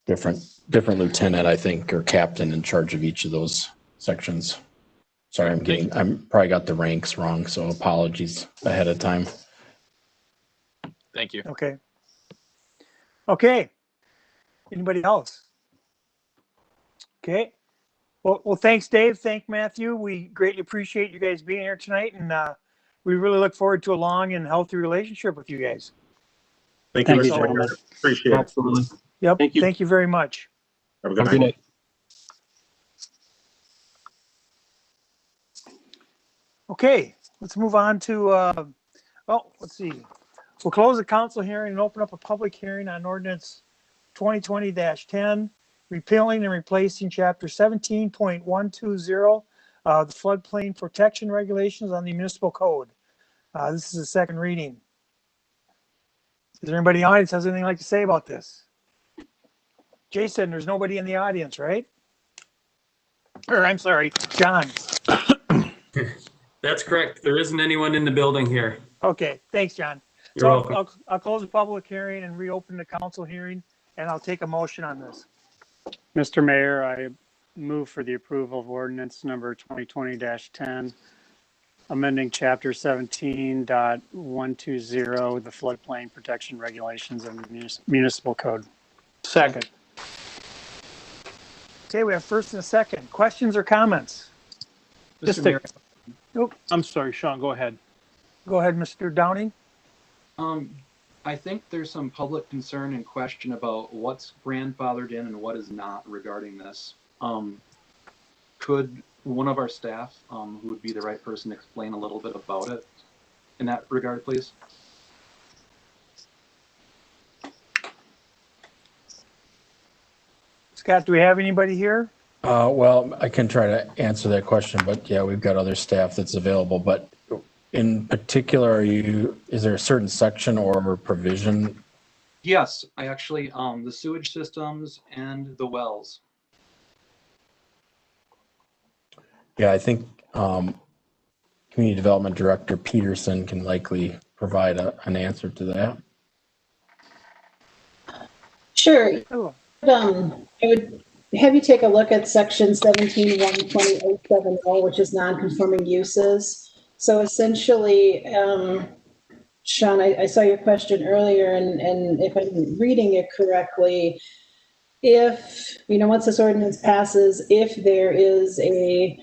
different lieutenant, I think, or captain in charge of each of those sections. Sorry, I'm probably got the ranks wrong, so apologies ahead of time. Thank you. Okay. Okay. Anybody else? Okay. Well, thanks, Dave. Thank Matthew. We greatly appreciate you guys being here tonight, and we really look forward to a long and healthy relationship with you guys. Thank you, Thank you, Mr. gentlemen. Mayor. Appreciate it. Absolutely. Yep. Thank you. Thank you very much. Have a Have good a good night. night. Okay, let's move on to, let's see. We'll close the council hearing and open up a public hearing on ordinance 2020-10, repealing and replacing chapter 17.120, the floodplain protection regulations on the municipal code. This is a second reading. Is there anybody in the audience has anything like to say about this? Jason, there's nobody in the audience, right? Or I'm sorry, John. That's correct. There isn't anyone in the building here. Okay, thanks, John. You're So welcome. I'll close the public hearing and reopen the council hearing, and I'll take a motion on this. Mr. Mayor, I move for the approval of ordinance number 2020-10, amending chapter 17.120, the floodplain protection regulations of the municipal code. Second. Okay, we have first and a second. Questions or comments? Just Mr. Mayor, I'm sorry, Sean, go ahead. Go ahead, Mr. Downing. I think there's some public concern and question about what's grandfathered in and what is not regarding this. Could one of our staff, who would be the right person, explain a little bit about it in that regard, please? Scott, do we have anybody here? Well, I can try to answer that question, but yeah, we've got other staff that's available. But in particular, is there a certain section or provision? Yes, I actually, the sewage systems and the wells. Yeah, I think Community Development Director Peterson can likely provide an answer to that. Sure. I would have you take a look at section 17.120.070, which is non-conforming uses. So essentially, Sean, I saw your question earlier, and if I'm reading it correctly, if, once this ordinance passes, if there is a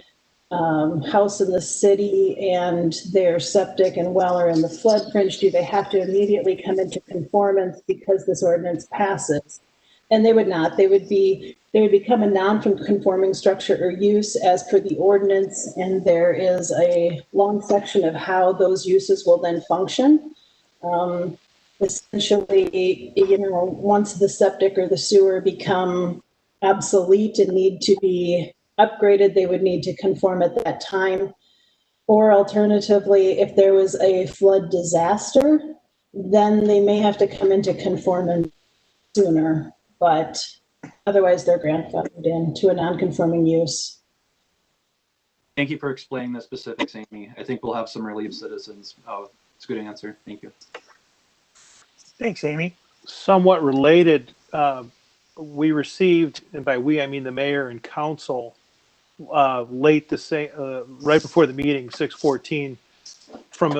house in the city and their septic and well are in the flood fringe, do they have to immediately come into conformance because this ordinance passes? And they would not. They would become a non-conforming structure or use as per the ordinance, and there is a long section of how those uses will then function. Essentially, once the septic or the sewer become obsolete and need to be upgraded, they would need to conform at that time. Or alternatively, if there was a flood disaster, then they may have to come into conformance sooner, but otherwise they're grandfathered in to a non-conforming use. Thank you for explaining the specifics, Amy. I think we'll have some relief citizens. Oh, it's a good answer. Thank you. Thanks, Amy. Somewhat related, we received, and by we, I mean the mayor and council, right before the meeting, 6:14, from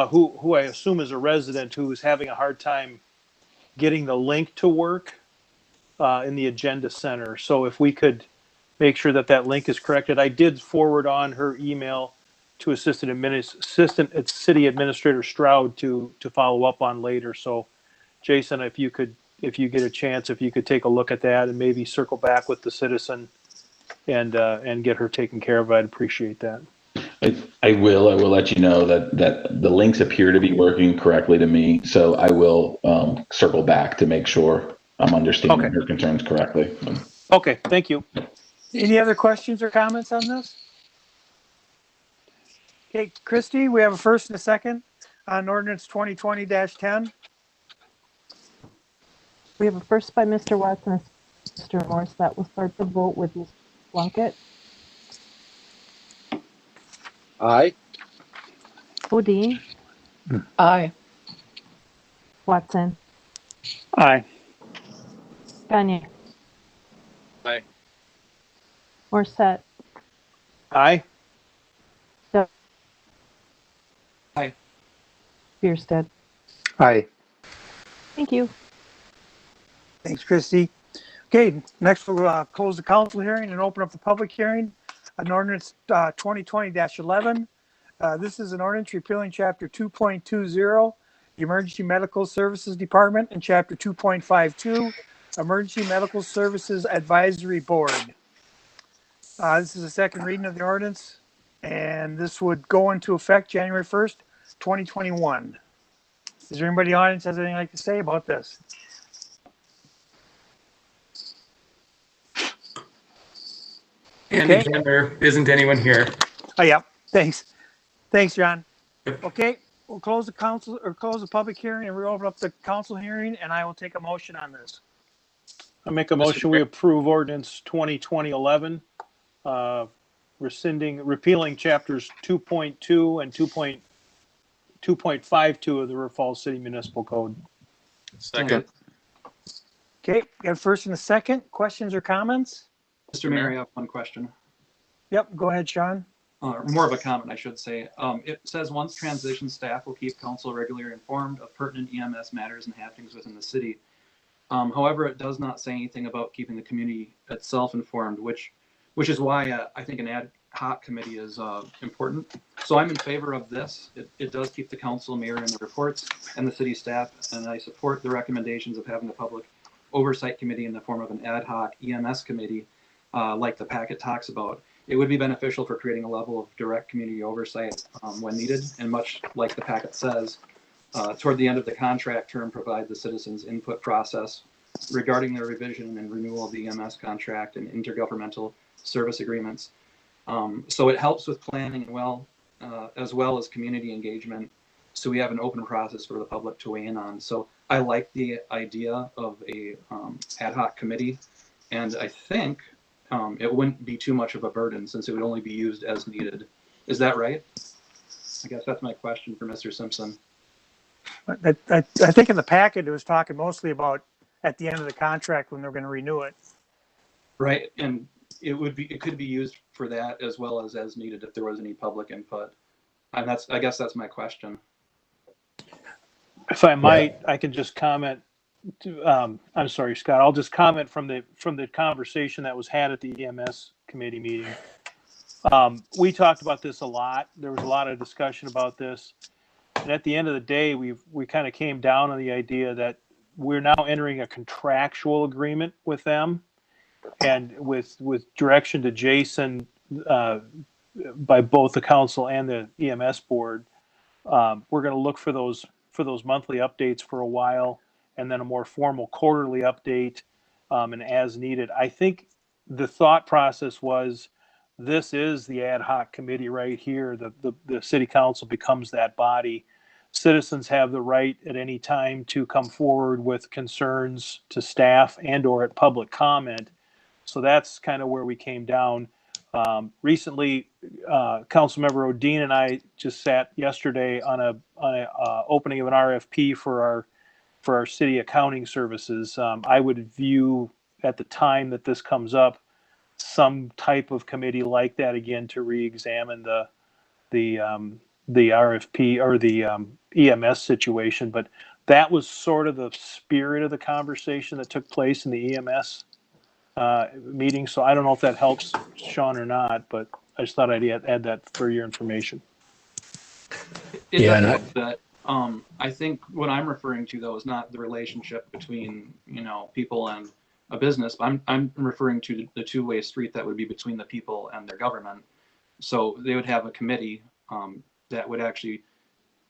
who I assume is a resident who is having a hard time getting the link to work in the agenda center. So if we could make sure that link is corrected. I did forward on her email to Assistant City Administrator Stroud to follow up on later. So Jason, if you get a chance, if you could take a look at that and maybe circle back with the citizen and get her taken care of, I'd appreciate that. I will let you know that the links appear to be working correctly to me. So I will circle back to make sure I'm understanding your concerns correctly. Okay, thank you. Any other questions or comments on this? Okay, Christy, we have a first and a second on ordinance 2020-10. We have a first by Mr. Watson and Mr. Morse. That will start the vote with Ms. Plunkett. Aye. Bodine. Aye. Watson. Aye. Gagne. Aye. Morset. Aye. Bierstead. Aye. Thank you. Thanks, Christie. Okay, next we'll close the council hearing and open up the public hearing on ordinance 2020-11. This is an ordinance repealing chapter 2.20, the Emergency Medical Services Department, and chapter 2.52, Emergency Medical Services Advisory Board. This is the second reading of the ordinance, and this would go into effect January 1st, 2021. Is there anybody in the audience has anything like to say about this? And again, there isn't anyone here. Oh, yeah. Thanks. Thanks, John. Okay, we'll close the council or close the public hearing and reopen up the council hearing, and I will take a motion on this. I make a motion we approve ordinance 2020-11, repealing chapters 2.2 and 2.52 of the River Falls City Municipal Code. Second. Okay, got a first and a second. Questions or comments? Mr. Mayor, I have one question. Yep, go ahead, Sean. More of a comment, I should say. It says once transition staff will keep council regularly informed of pertinent EMS matters and happenings within the city. However, it does not say anything about keeping the community itself informed, which is why I think an ad hoc committee is important. So I'm in favor of this. It does keep the council, mayor, and the reports and the city staff, and I support the recommendations of having the public oversight committee in the form of an ad hoc EMS committee, like the packet talks about. It would be beneficial for creating a level of direct community oversight when needed, and much like the packet says, toward the end of the contract term, provide the citizens input process regarding the revision and renewal of the EMS contract and intergovernmental service agreements. So it helps with planning as well as community engagement. So we have an open process for the public to weigh in on. So I like the idea of a ad hoc committee, and I think it wouldn't be too much of a burden since it would only be used as needed. Is that right? I guess that's my question for Mr. Simpson. I think in the packet it was talking mostly about at the end of the contract when they're going to renew it. Right, and it could be used for that as well as needed if there was any public input. And I guess that's my question. If I might, I can just comment. I'm sorry, Scott. I'll just comment from the conversation that was had at the EMS committee meeting. We talked about this a lot. There was a lot of discussion about this, and at the end of the day, we kind of came down on the idea that we're now entering a contractual agreement with them, and with direction to Jason by both the council and the EMS board. We're going to look for those monthly updates for a while, and then a more formal quarterly update, and as needed. I think the thought process was, this is the ad hoc committee right here. The city council becomes that body. Citizens have the right at any time to come forward with concerns to staff and or at public comment. So that's kind of where we came down. Recently, Councilmember Odine and I just sat yesterday on a opening of an RFP for our city accounting services. I would view at the time that this comes up some type of committee like that again to re-examine the RFP or the EMS situation. But that was sort of the spirit of the conversation that took place in the EMS meeting. So I don't know if that helps Sean or not, but I just thought I'd add that for your information. I think what I'm referring to though is not the relationship between people and a business. I'm referring to the two-way street that would be between the people and their government. So they would have a committee that would actually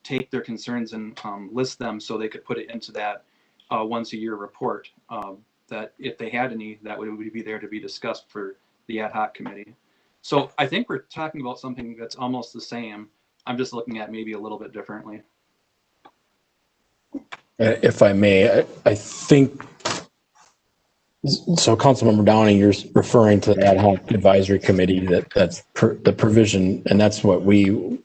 take their concerns and list them so they could put it into that once a year report. That if they had any, that would be there to be discussed for the ad hoc committee. So I think we're talking about something that's almost the same. I'm just looking at maybe a little bit differently. If I may, I think, so Councilmember Downing, you're referring to the ad hoc advisory committee that's the provision, and that's what we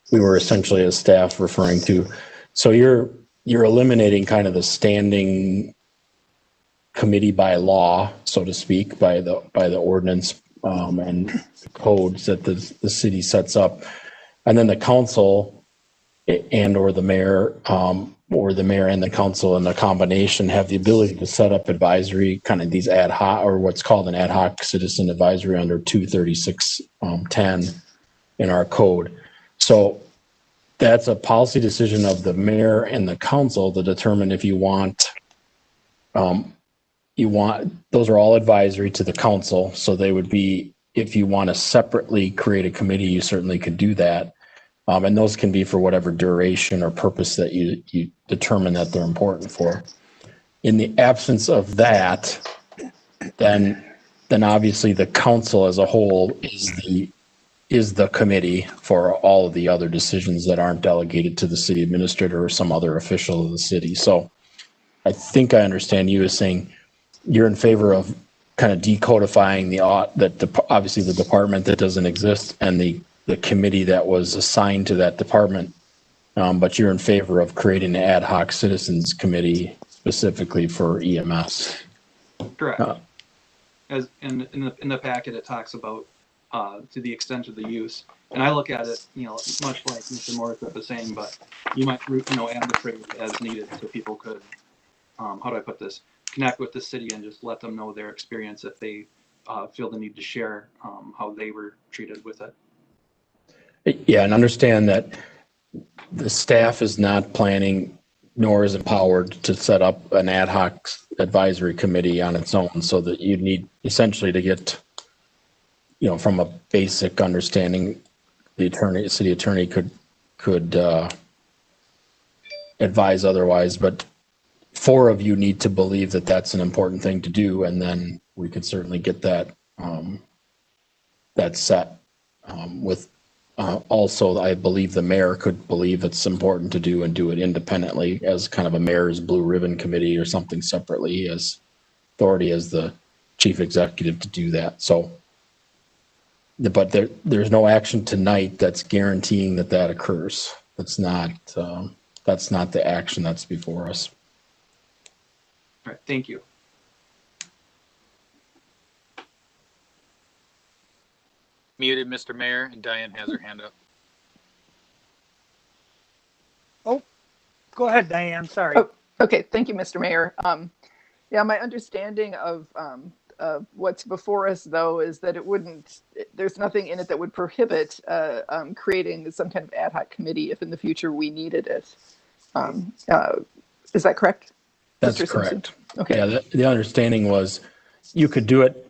were essentially as staff referring to. So you're eliminating kind of the standing committee by law, so to speak, by the ordinance and codes that the city sets up, and then the council and or the mayor and the council and the combination have the ability to set up advisory, kind of these ad hoc, or what's called an ad hoc citizen advisory under 23610 in our code. So that's a policy decision of the mayor and the council to determine if you want, those are all advisory to the council. So they would be, if you want to separately create a committee, you certainly could do that. And those can be for whatever duration or purpose that you determine that they're important for. In the absence of that, then obviously the council as a whole is the committee for all of the other decisions that aren't delegated to the city administrator or some other official of the city. So I think I understand you as saying you're in favor of kind of decodifying obviously the department that doesn't exist and the committee that was assigned to that department, but you're in favor of creating an ad hoc citizens committee specifically for EMS. Correct. As in the packet, it talks about to the extent of the use, and I look at it, much like Mr. Morris was saying, but you might, add the phrase as needed so people could, how do I put this, connect with the city and just let them know their experience if they feel the need to share how they were treated with it. Yeah, and understand that the staff is not planning nor is empowered to set up an ad hoc advisory committee on its own, so that you need essentially to get, from a basic understanding, the city attorney could advise otherwise, but 4 of you need to believe that that's an important thing to do, and then we could certainly get that set with. Also, I believe the mayor could believe it's important to do and do it independently as kind of a mayor's blue ribbon committee or something separately. He has authority as the chief executive to do that. So, but there's no action tonight that's guaranteeing that occurs. That's not the action that's before us. All right, thank you. Muted, Mr. Mayor, and Diane has her hand up. Oh, go ahead, Diane. Sorry. Oh, okay. Thank you, Mr. Mayor. Yeah, my understanding of what's before us, though, is that there's nothing in it that would prohibit creating some kind of ad hoc committee if in the future we needed it. Is that correct? That's Mr. correct. Simpson? Okay. Yeah, the understanding was you could do it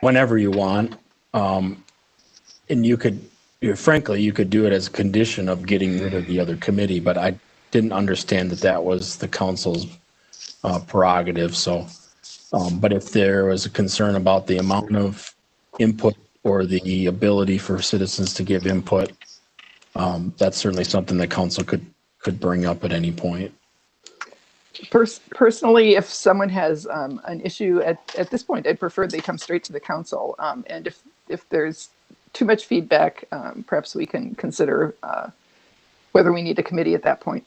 whenever you want. And you could do it as a condition of getting rid of the other committee, but I didn't understand that was the council's prerogative. So, but if there was a concern about the amount of input or the ability for citizens to give input, that's certainly something the council could bring up at any point. Personally, if someone has an issue at this point, I'd prefer they come straight to the council. And if there's too much feedback, perhaps we can consider whether we need a committee at that point.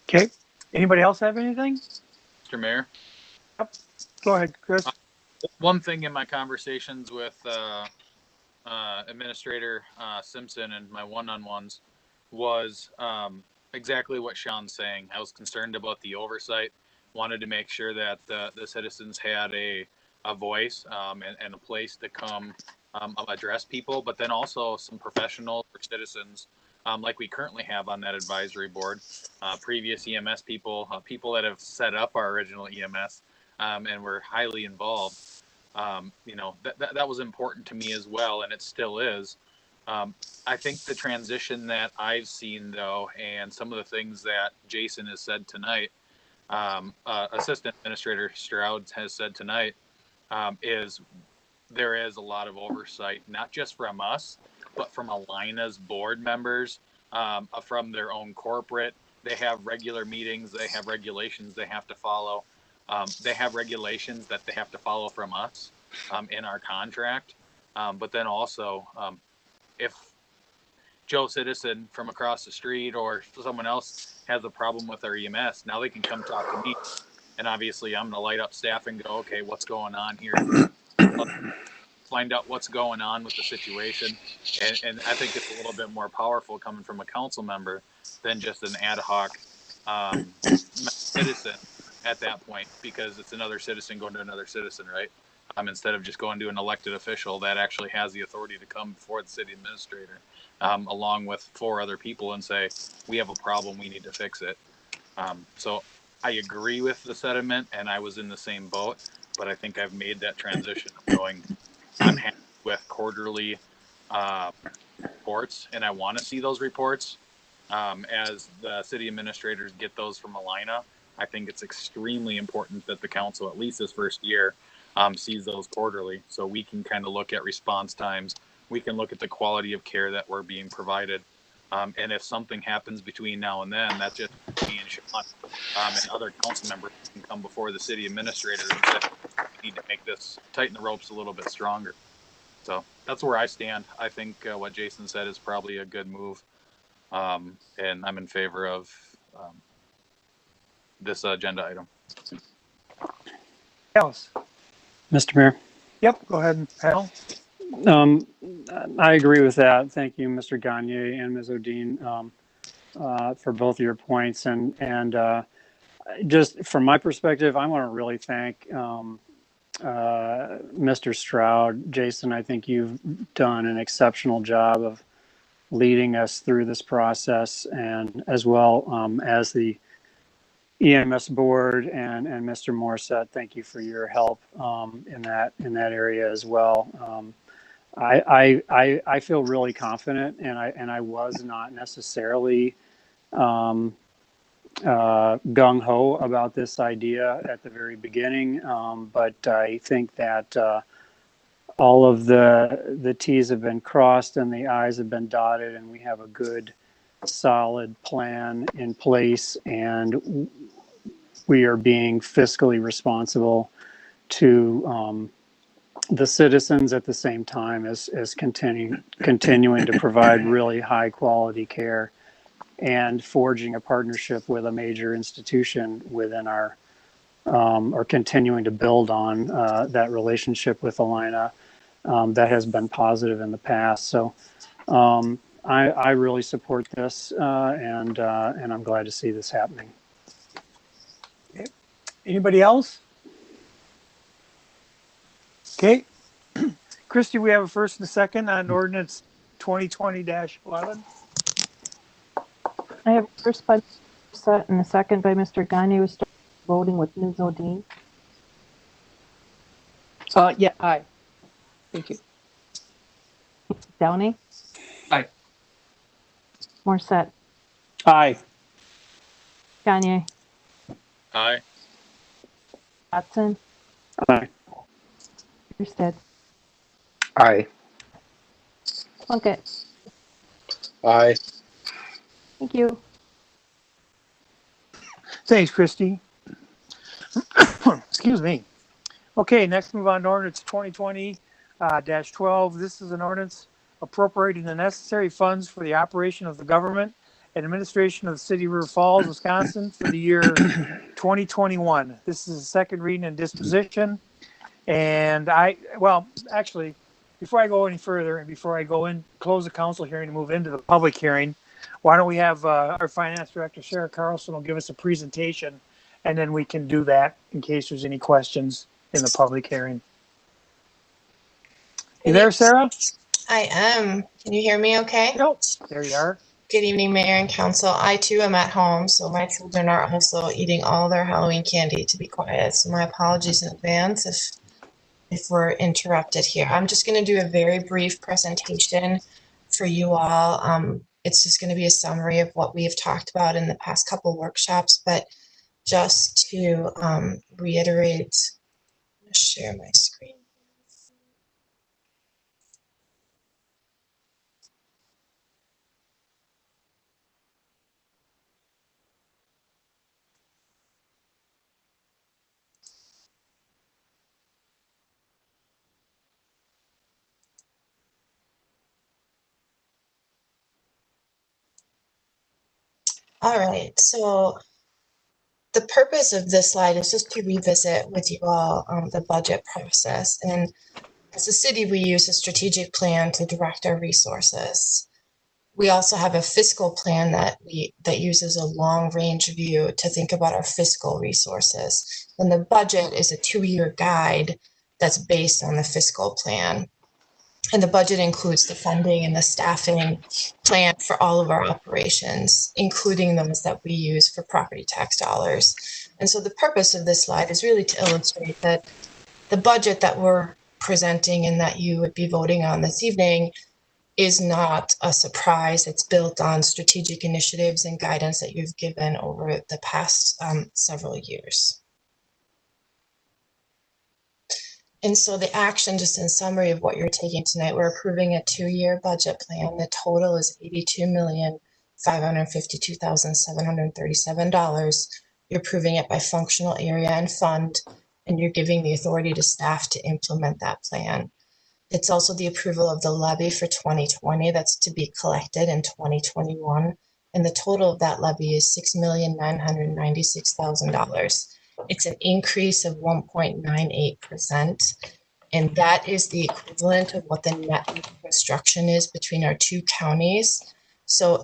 Okay. Anybody else have anything? Mr. Mayor? Yep. Go ahead, Chris. One thing in my conversations with Administrator Simpson and my one-on-ones was exactly what Sean's saying. I was concerned about the oversight, wanted to make sure that the citizens had a voice and a place to come address people, but then also some professionals or citizens like we currently have on that advisory board, previous EMS people, people that have set up our original EMS and were highly involved. That was important to me as well, and it still is. I think the transition that I've seen, though, and some of the things that Jason has said tonight, Assistant Administrator Stroud has said tonight, is there is a lot of oversight, not just from us, but from Alina's board members, from their own corporate. They have regular meetings. They have regulations they have to follow. They have regulations that they have to follow from us in our contract. But then also, if Joe Citizen from across the street or someone else has a problem with our EMS, now they can come talk to me. And obviously I'm going to light up staff and go, okay, what's going on here? find out what's going on with the situation. And I think it's a little bit more powerful coming from a council member than just an ad hoc citizen at that point, because it's another citizen going to another citizen, right? Instead of just going to an elected official that actually has the authority to come before the city administrator, along with 4 other people and say, we have a problem, we need to fix it. So I agree with the sentiment, and I was in the same boat, but I think I've made that transition of going, I'm happy with quarterly reports, and I want to see those reports. As the city administrators get those from Alina, I think it's extremely important that the council, at least this first year, sees those quarterly, so we can kind of look at response times. We can look at the quality of care that we're being provided. And if something happens between now and then, that's just me and Sean, and other council members can come before the city administrator and say, we need to make this, tighten the ropes a little bit stronger. So that's where I stand. I think what Jason said is probably a good move. And I'm in favor of this agenda item. Else? Mr. Mayor. Yep, go ahead, Hal. I agree with that. Thank you, Mr. Gagne and Ms. Odine, for both of your points. And just from my perspective, I want to really thank Mr. Stroud. Jason, I think you've done an exceptional job of leading us through this process, and as well as the EMS board and Mr. Morissette, thank you for your help in that area as well. I feel really confident, and I was not necessarily gung ho about this idea at the very beginning, but I think that all of the T's have been crossed and the I's have been dotted, and we have a good, solid plan in place, and we are being fiscally responsible to the citizens at the same time as continuing to provide really high quality care and forging a partnership with a major institution within our or continuing to build on that relationship with Alina that has been positive in the past. So I really support this and I'm glad to see this happening. Okay. Anybody else? Okay. Christy, we have a first and a second on ordinance 2020-11. I have a first by Morissette and a second by Mr. Gagne. We start voting with Ms. Odine. Yeah, aye. Thank you. Downey? Aye. Morissette? Aye. Gagne? Aye. Watson? Aye. Bierstead? Aye. Plunkett? Aye. Thank you. Thanks, Christy. Excuse me. Okay, next move on to ordinance 2020-12. This is an ordinance appropriating the necessary funds for the operation of the government and administration of the city of River Falls, Wisconsin for the year 2021. This is a second reading and disposition. And actually, before I go any further and before I go in, close the council hearing and move into the public hearing, why don't we have our finance director, Sarah Carlson, will give us a presentation, and then we can do that in case there's any questions in the public hearing. You there, Sarah? I am. Can you hear me okay? Nope. There you are. Good evening, Mayor and Council. I too am at home, so my children are also eating all their Halloween candy to be quiet. So my apologies in advance if we're interrupted here. I'm just going to do a very brief presentation for you all. It's just going to be a summary of what we've talked about in the past couple workshops, but just to reiterate, I'm going to share my screen. All right, so the purpose of this slide is just to revisit with you all the budget process. And As a city, we use a strategic plan to direct our resources. We also have a fiscal plan that uses a long-range view to think about our fiscal resources. And the budget is a 2-year guide that's based on the fiscal plan. And the budget includes the funding and the staffing plan for all of our operations, including those that we use for property tax dollars. And so the purpose of this slide is really to illustrate that the budget that we're presenting and that you would be voting on this evening is not a surprise. It's built on strategic initiatives and guidance that you've given over the past several years. And so the action, just in summary of what you're taking tonight, we're approving a 2-year budget plan. The total is $82,552,737. You're approving it by functional area and fund, and you're giving the authority to staff to implement that plan. It's also the approval of the levy for 2020 that's to be collected in 2021. And the total of that levy is $6,996,000. It's an increase of 1.98%. And that is the equivalent of what the net construction is between our two counties. So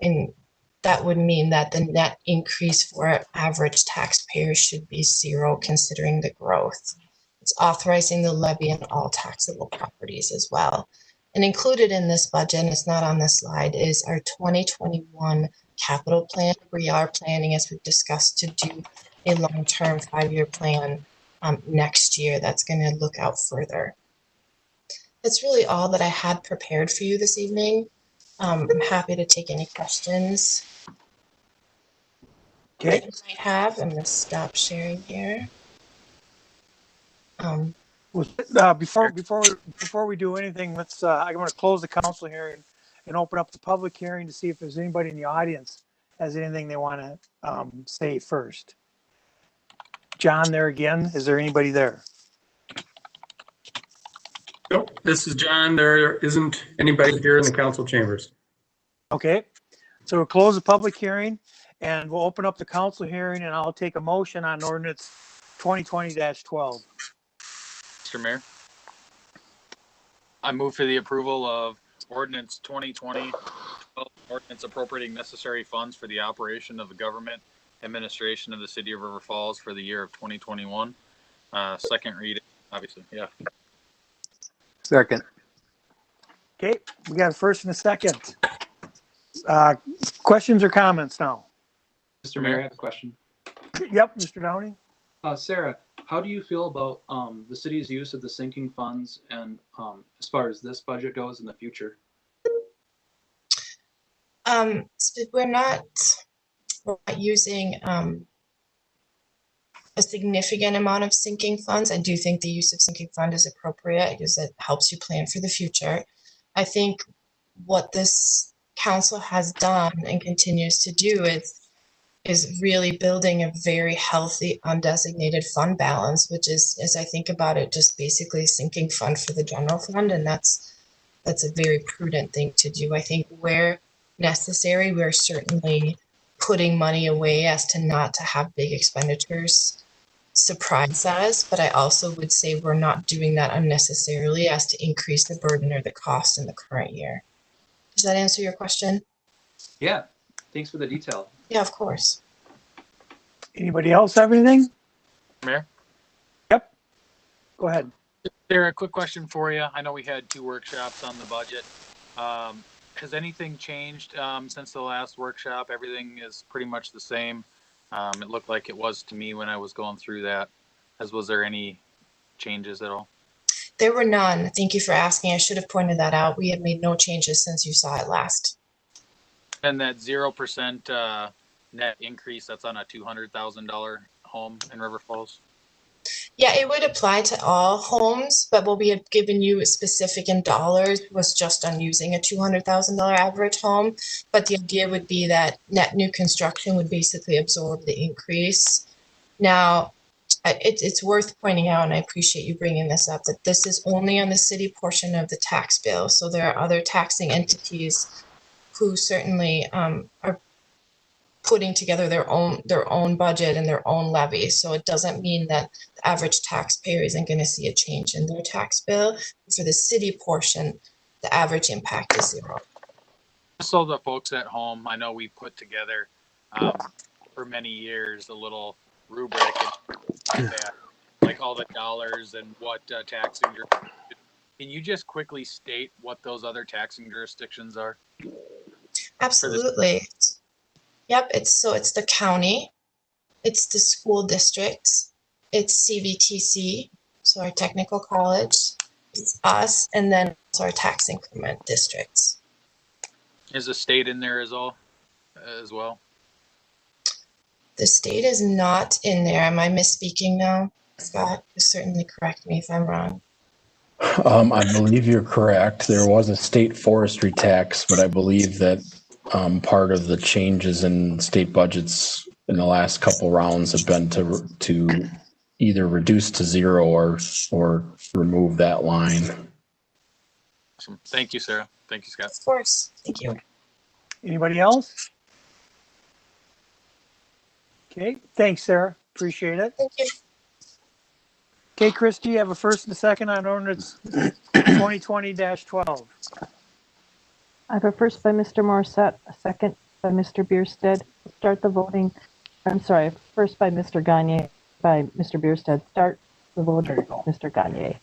that would mean that the net increase for average taxpayers should be 0, considering the growth. It's authorizing the levy on all taxable properties as well. And included in this budget, and it's not on this slide, is our 2021 capital plan. We are planning, as we've discussed, to do a long-term 5-year plan next year that's going to look out further. That's really all that I had prepared for you this evening. I'm happy to take any questions that you might have. I'm going to stop sharing here. Before we do anything, let's. I'm going to close the council hearing and open up the public hearing to see if there's anybody in the audience has anything they want to say first. John, there again. Is there anybody there? Nope. This is John. There isn't anybody here in the council chambers. Okay. So we'll close the public hearing and we'll open up the council hearing, and I'll take a motion on ordinance 2020-12. Mr. Mayor, I move for the approval of ordinance 2020, ordinance appropriating necessary funds for the operation of the government administration of the city of River Falls for the year of 2021. Second reading, obviously. Yeah. Second. Okay, we got a first and a second. Questions or comments now? Mr. Mayor, I have a question. Yep, Mr. Downey. Sarah, how do you feel about the city's use of the sinking funds and as far as this budget goes in the future? We're not using a significant amount of sinking funds. I do think the use of sinking fund is appropriate because it helps you plan for the future. I think what this council has done and continues to do is really building a very healthy undesignated fund balance, which is, as I think about it, just basically a sinking fund for the general fund. And that's a very prudent thing to do. I think where necessary, we're certainly putting money away as to not to have big expenditures surprise us. But I also would say we're not doing that unnecessarily as to increase the burden or the cost in the current year. Does that answer your question? Yeah, thanks for the detail. Yeah, of course. Anybody else have anything? Mayor? Yep. Go ahead. Sarah, a quick question for you. I know we had 2 workshops on the budget. Has anything changed since the last workshop? Everything is pretty much the same. It looked like it was to me when I was going through that. Was there any changes at all? There were none. Thank you for asking. I should have pointed that out. We have made no changes since you saw it last. And that 0% net increase, that's on a $200,000 home in River Falls? Yeah, it would apply to all homes, but what we had given you specific in dollars was just on using a $200,000 average home. But the idea would be that net new construction would basically absorb the increase. Now, it's worth pointing out, and I appreciate you bringing this up, that this is only on the city portion of the tax bill. So there are other taxing entities who certainly are putting together their own budget and their own levy. So it doesn't mean that the average taxpayer isn't going to see a change in their tax bill. For the city portion, the average impact is 0. So the folks at home, I know we put together for many years a little rubric and that, like all the dollars and what taxing. Can you just quickly state what those other taxing jurisdictions are? Absolutely. Yep. It's the county, it's the school districts, it's CVTC, so our technical college, it's us, and then it's our tax increment districts. Is the state in there as well? The state is not in there. Am I misspeaking now? Scott, you certainly correct me if I'm wrong. I believe you're correct. There was a state forestry tax, but I believe that part of the changes in state budgets in the last couple rounds have been to either reduce to 0 or remove that line. Awesome. Thank you, Sarah. Thank you, Scott. Of course. Thank you. Anybody else? Okay, thanks, Sarah. Appreciate it. Thank you. Okay, Christy, you have a first and a second on ordinance 2020-12. I have a first by Mr. Morissette, a second by Mr. Bierstead. Start the voting. I'm sorry, first by Mr. Gagne, by Mr. Bierstead. Start the voting, Mr. Gagne.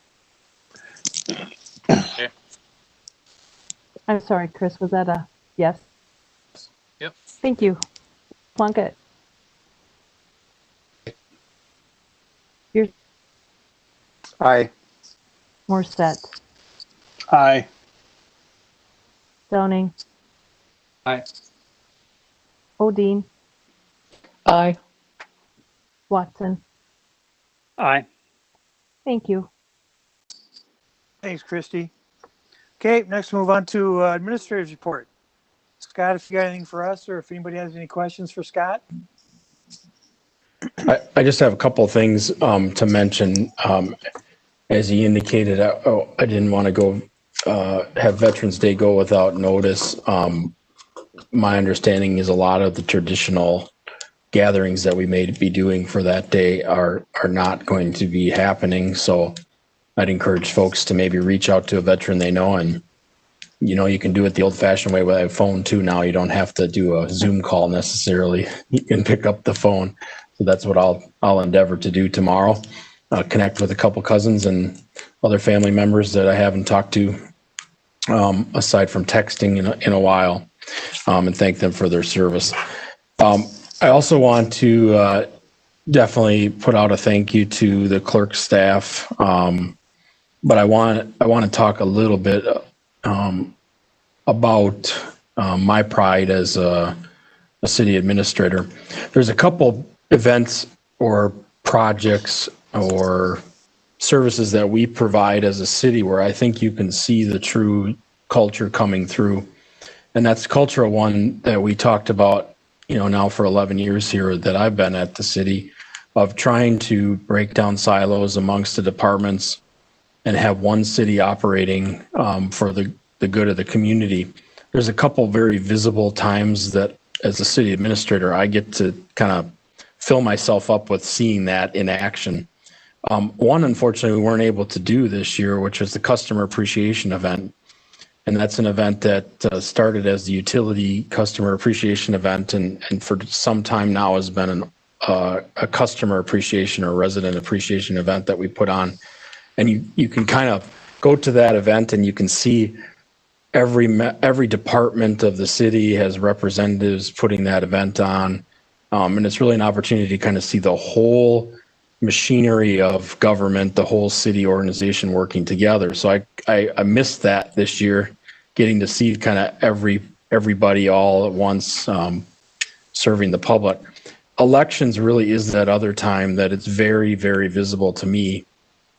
Okay. I'm sorry, Chris, was that a yes? Yep. Thank you. Plunkett. Aye. Morissette. Aye. Downing. Aye. Odine. Aye. Watson. Aye. Thank you. Thanks, Christy. Okay, next move on to administrator's report. Scott, if you got anything for us or if anybody has any questions for Scott. I just have a couple of things to mention. As he indicated, I didn't want to go have Veterans Day go without notice. My understanding is a lot of the traditional gatherings that we may be doing for that day are not going to be happening. So I'd encourage folks to maybe reach out to a veteran they know, and you can do it the old-fashioned way with a phone too. Now you don't have to do a Zoom call necessarily. You can pick up the phone. So that's what I'll endeavor to do tomorrow. Connect with a couple cousins and other family members that I haven't talked to aside from texting in a while, and thank them for their service. I also want to definitely put out a thank you to the clerk staff, but I want to talk a little bit about my pride as a city administrator. There's a couple events or projects or services that we provide as a city where I think you can see the true culture coming through. And that's the cultural one that we talked about, now for 11 years here that I've been at the city, of trying to break down silos amongst the departments and have one city operating for the good of the community. There's a couple very visible times that as a city administrator, I get to kind of fill myself up with seeing that in action. One, unfortunately, we weren't able to do this year, which was the customer appreciation event. And that's an event that started as the utility customer appreciation event, and for some time now has been a customer appreciation or resident appreciation event that we put on. And you can kind of go to that event and you can see every department of the city has representatives putting that event on. And it's really an opportunity to kind of see the whole machinery of government, the whole city organization working together. So I missed that this year, getting to see kind of everybody all at once serving the public. Elections really is that other time that it's very, very visible to me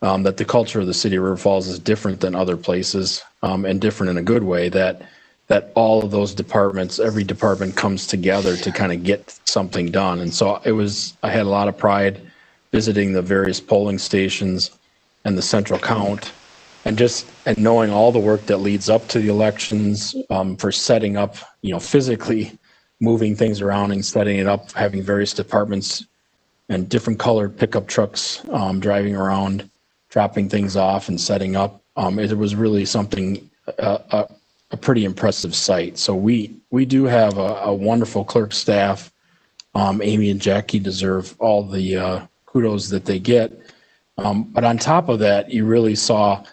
that the culture of the city of River Falls is different than other places, and different in a good way, that all of those departments, every department comes together to kind of get something done. And so I had a lot of pride visiting the various polling stations and the central count, and knowing all the work that leads up to the elections, for setting up, physically moving things around and setting it up, having various departments and different colored pickup trucks driving around, dropping things off and setting up. It was really something, a pretty impressive site. So we do have a wonderful clerk staff. Amy and Jackie deserve all the kudos that they get. But on top of that, you really saw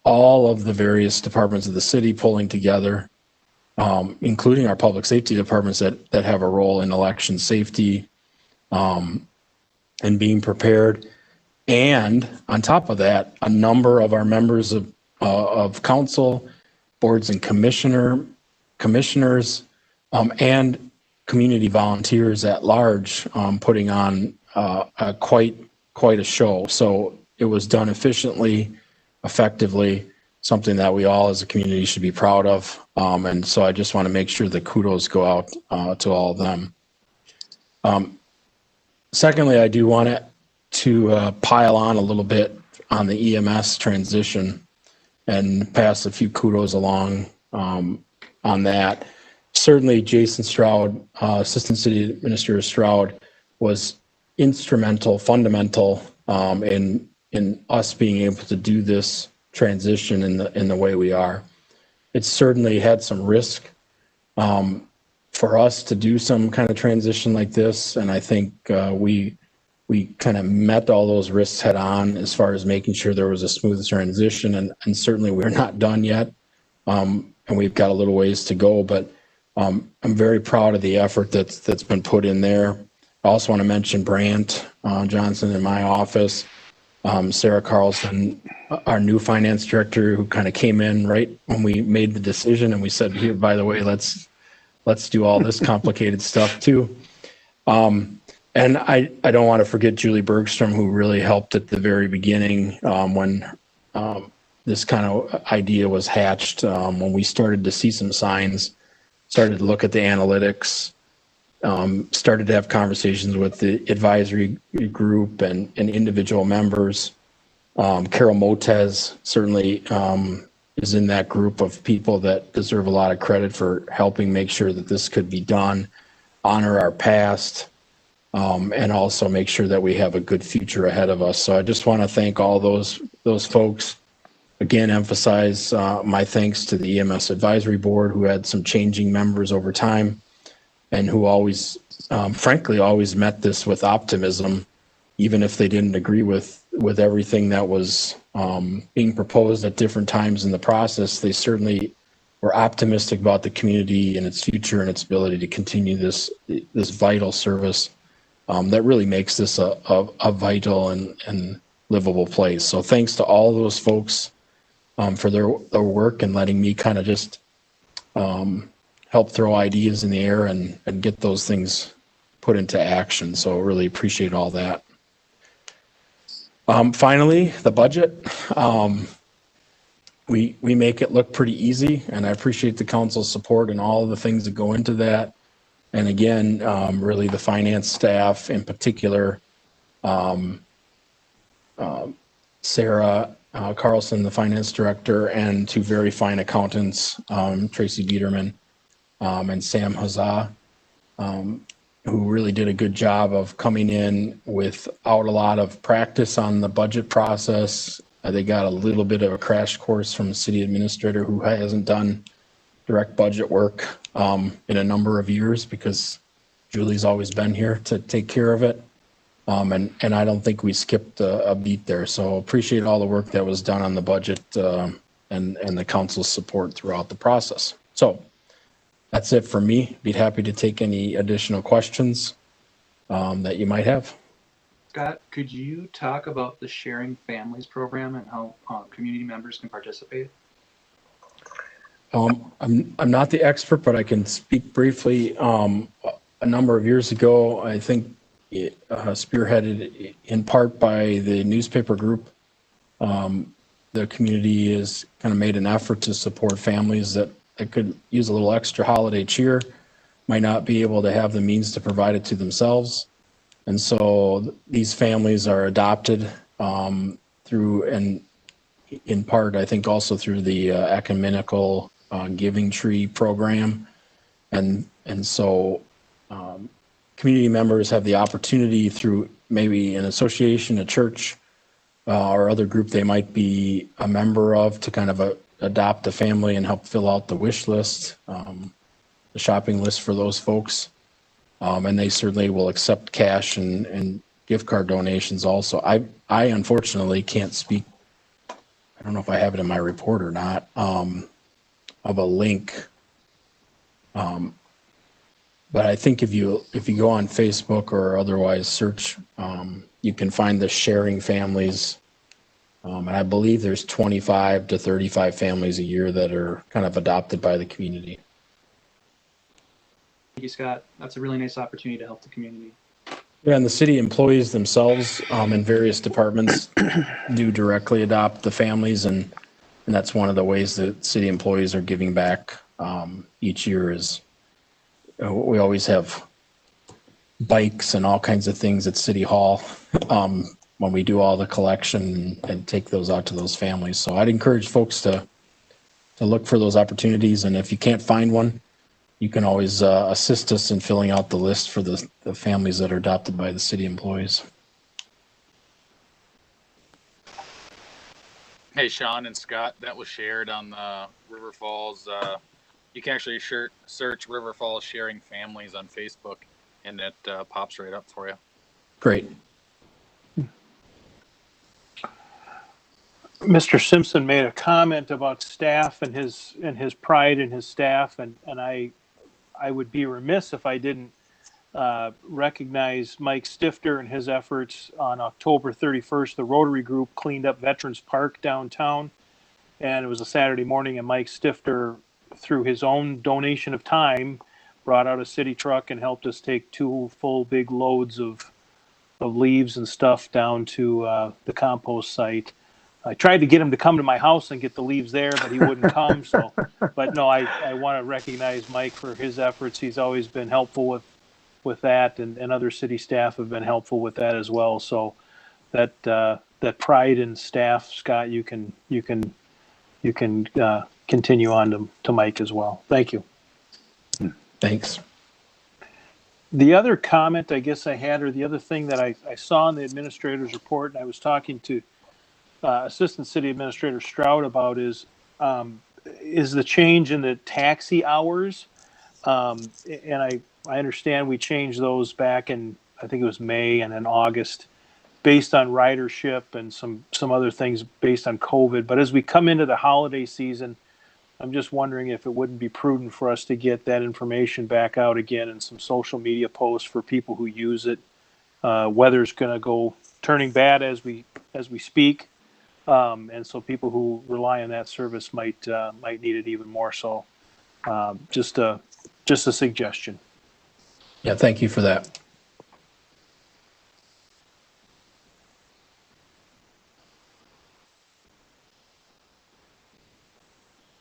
all of the various departments of the city pulling together, including our public safety departments that have a role in election safety and being prepared. And on top of that, a number of our members of council, boards and commissioners, and community volunteers at large putting on quite a show. So it was done efficiently, effectively, something that we all as a community should be proud of. And so I just want to make sure the kudos go out to all of them. Secondly, I do want to pile on a little bit on the EMS transition and pass a few kudos along on that. Certainly, Jason Stroud, Assistant City Administrator Stroud, was instrumental, fundamental in us being able to do this transition in the way we are. It certainly had some risk for us to do some kind of transition like this, and I think we kind of met all those risks head on as far as making sure there was a smooth transition, and certainly we're not done yet, and we've got a little ways to go, but I'm very proud of the effort that's been put in there. I also want to mention Brant Johnson in my office, Sarah Carlson, our new finance director, who kind of came in right when we made the decision, and we said, here, by the way, let's do all this complicated stuff too. And I don't want to forget Julie Bergstrom, who really helped at the very beginning when this kind of idea was hatched, when we started to see some signs, started to look at the analytics, started to have conversations with the advisory group and individual members. Carol Motez certainly is in that group of people that deserve a lot of credit for helping make sure that this could be done, honor our past, and also make sure that we have a good future ahead of us. So I just want to thank all those folks. Again, emphasize my thanks to the EMS Advisory Board, who had some changing members over time and who always, frankly, always met this with optimism, even if they didn't agree with everything that was being proposed at different times in the process. They certainly were optimistic about the community and its future and its ability to continue this vital service that really makes this a vital and livable place. So thanks to all those folks for their work and letting me kind of just help throw ideas in the air and get those things put into action. So really appreciate all that. Finally, the budget. We make it look pretty easy, and I appreciate the council's support and all of the things that go into that. And again, really the finance staff in particular, Sarah Carlson, the finance director, and two very fine accountants, Tracy Biederman and Sam Hazza, who really did a good job of coming in without a lot of practice on the budget process. They got a little bit of a crash course from the city administrator who hasn't done direct budget work in a number of years, because Julie's always been here to take care of it. And I don't think we skipped a beat there. So appreciate all the work that was done on the budget and the council's support throughout the process. So that's it for me. Be happy to take any additional questions that you might have. Scott, could you talk about the Sharing Families program and how community members can participate? I'm not the expert, but I can speak briefly. A number of years ago, I think spearheaded in part by the newspaper group, the community has kind of made an effort to support families that could use a little extra holiday cheer, might not be able to have the means to provide it to themselves. And so these families are adopted through, and in part, I think also through the ecumenical Giving Tree program. And so community members have the opportunity through maybe an association, a church, or other group they might be a member of to kind of adopt a family and help fill out the wish list, the shopping list for those folks. And they certainly will accept cash and gift card donations also. I unfortunately can't speak, I don't know if I have it in my report or not, of a link. But I think if you go on Facebook or otherwise search, you can find the sharing families. And I believe there's 25 to 35 families a year that are kind of adopted by the community. Thank you, Scott. That's a really nice opportunity to help the community. Yeah, and the city employees themselves in various departments do directly adopt the families, and that's one of the ways that city employees are giving back each year is we always have bikes and all kinds of things at City Hall when we do all the collection and take those out to those families. So I'd encourage folks to look for those opportunities, and if you can't find one, you can always assist us in filling out the list for the families that are adopted by the city employees. Hey, Sean and Scott, that was shared on the River Falls. You can actually search River Falls Sharing Families on Facebook, and it pops right up for you. Great. Mr. Simpson made a comment about staff and his pride in his staff, and I would be remiss if I didn't recognize Mike Stifter and his efforts. On October 31st, the Rotary Group cleaned up Veterans Park downtown, and it was a Saturday morning, and Mike Stifter, through his own donation of time, brought out a city truck and helped us take 2 full big loads of leaves and stuff down to the compost site. I tried to get him to come to my house and get the leaves there, but he wouldn't come. So, but no, I want to recognize Mike for his efforts. He's always been helpful with that, and other city staff have been helpful with that as well. So that pride in staff, Scott, you can continue on to Mike as well. Thank you. Thanks. The other comment I guess I had, or the other thing that I saw in the administrator's report, and I was talking to Assistant City Administrator Stroud about, is the change in the taxi hours. And I understand we changed those back in, I think it was May and then August, based on ridership and some other things based on COVID. But as we come into the holiday season, I'm just wondering if it wouldn't be prudent for us to get that information back out again in some social media posts for people who use it. Weather's going to go turning bad as we speak. And so people who rely on that service might need it even more. So just a suggestion. Yeah, thank you for that.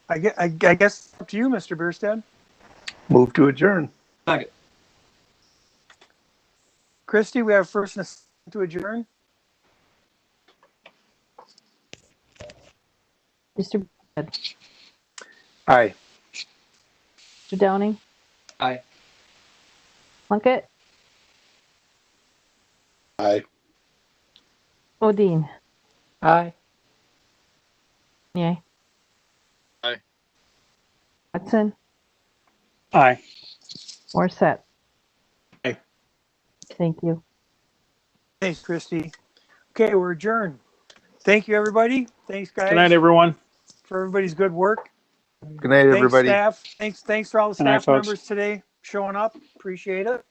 I guess up to you, Mr. Bierstead. Move to adjourn. Second. Christie, we have first and a second to adjourn. Mr. Bierstead. Aye. Mr. Downing. Aye. Plunkett. Aye. Odine. Aye. Yay. Aye. Hudson. Aye. Morissette. Aye. Thank you. Thanks, Christy. Okay, we're adjourned. Thank you, everybody. Thanks, guys. Good night, everyone. For everybody's good work. Good night, everybody. Thanks, staff. Thanks for all the Good night, staff folks. members today showing up. Appreciate it.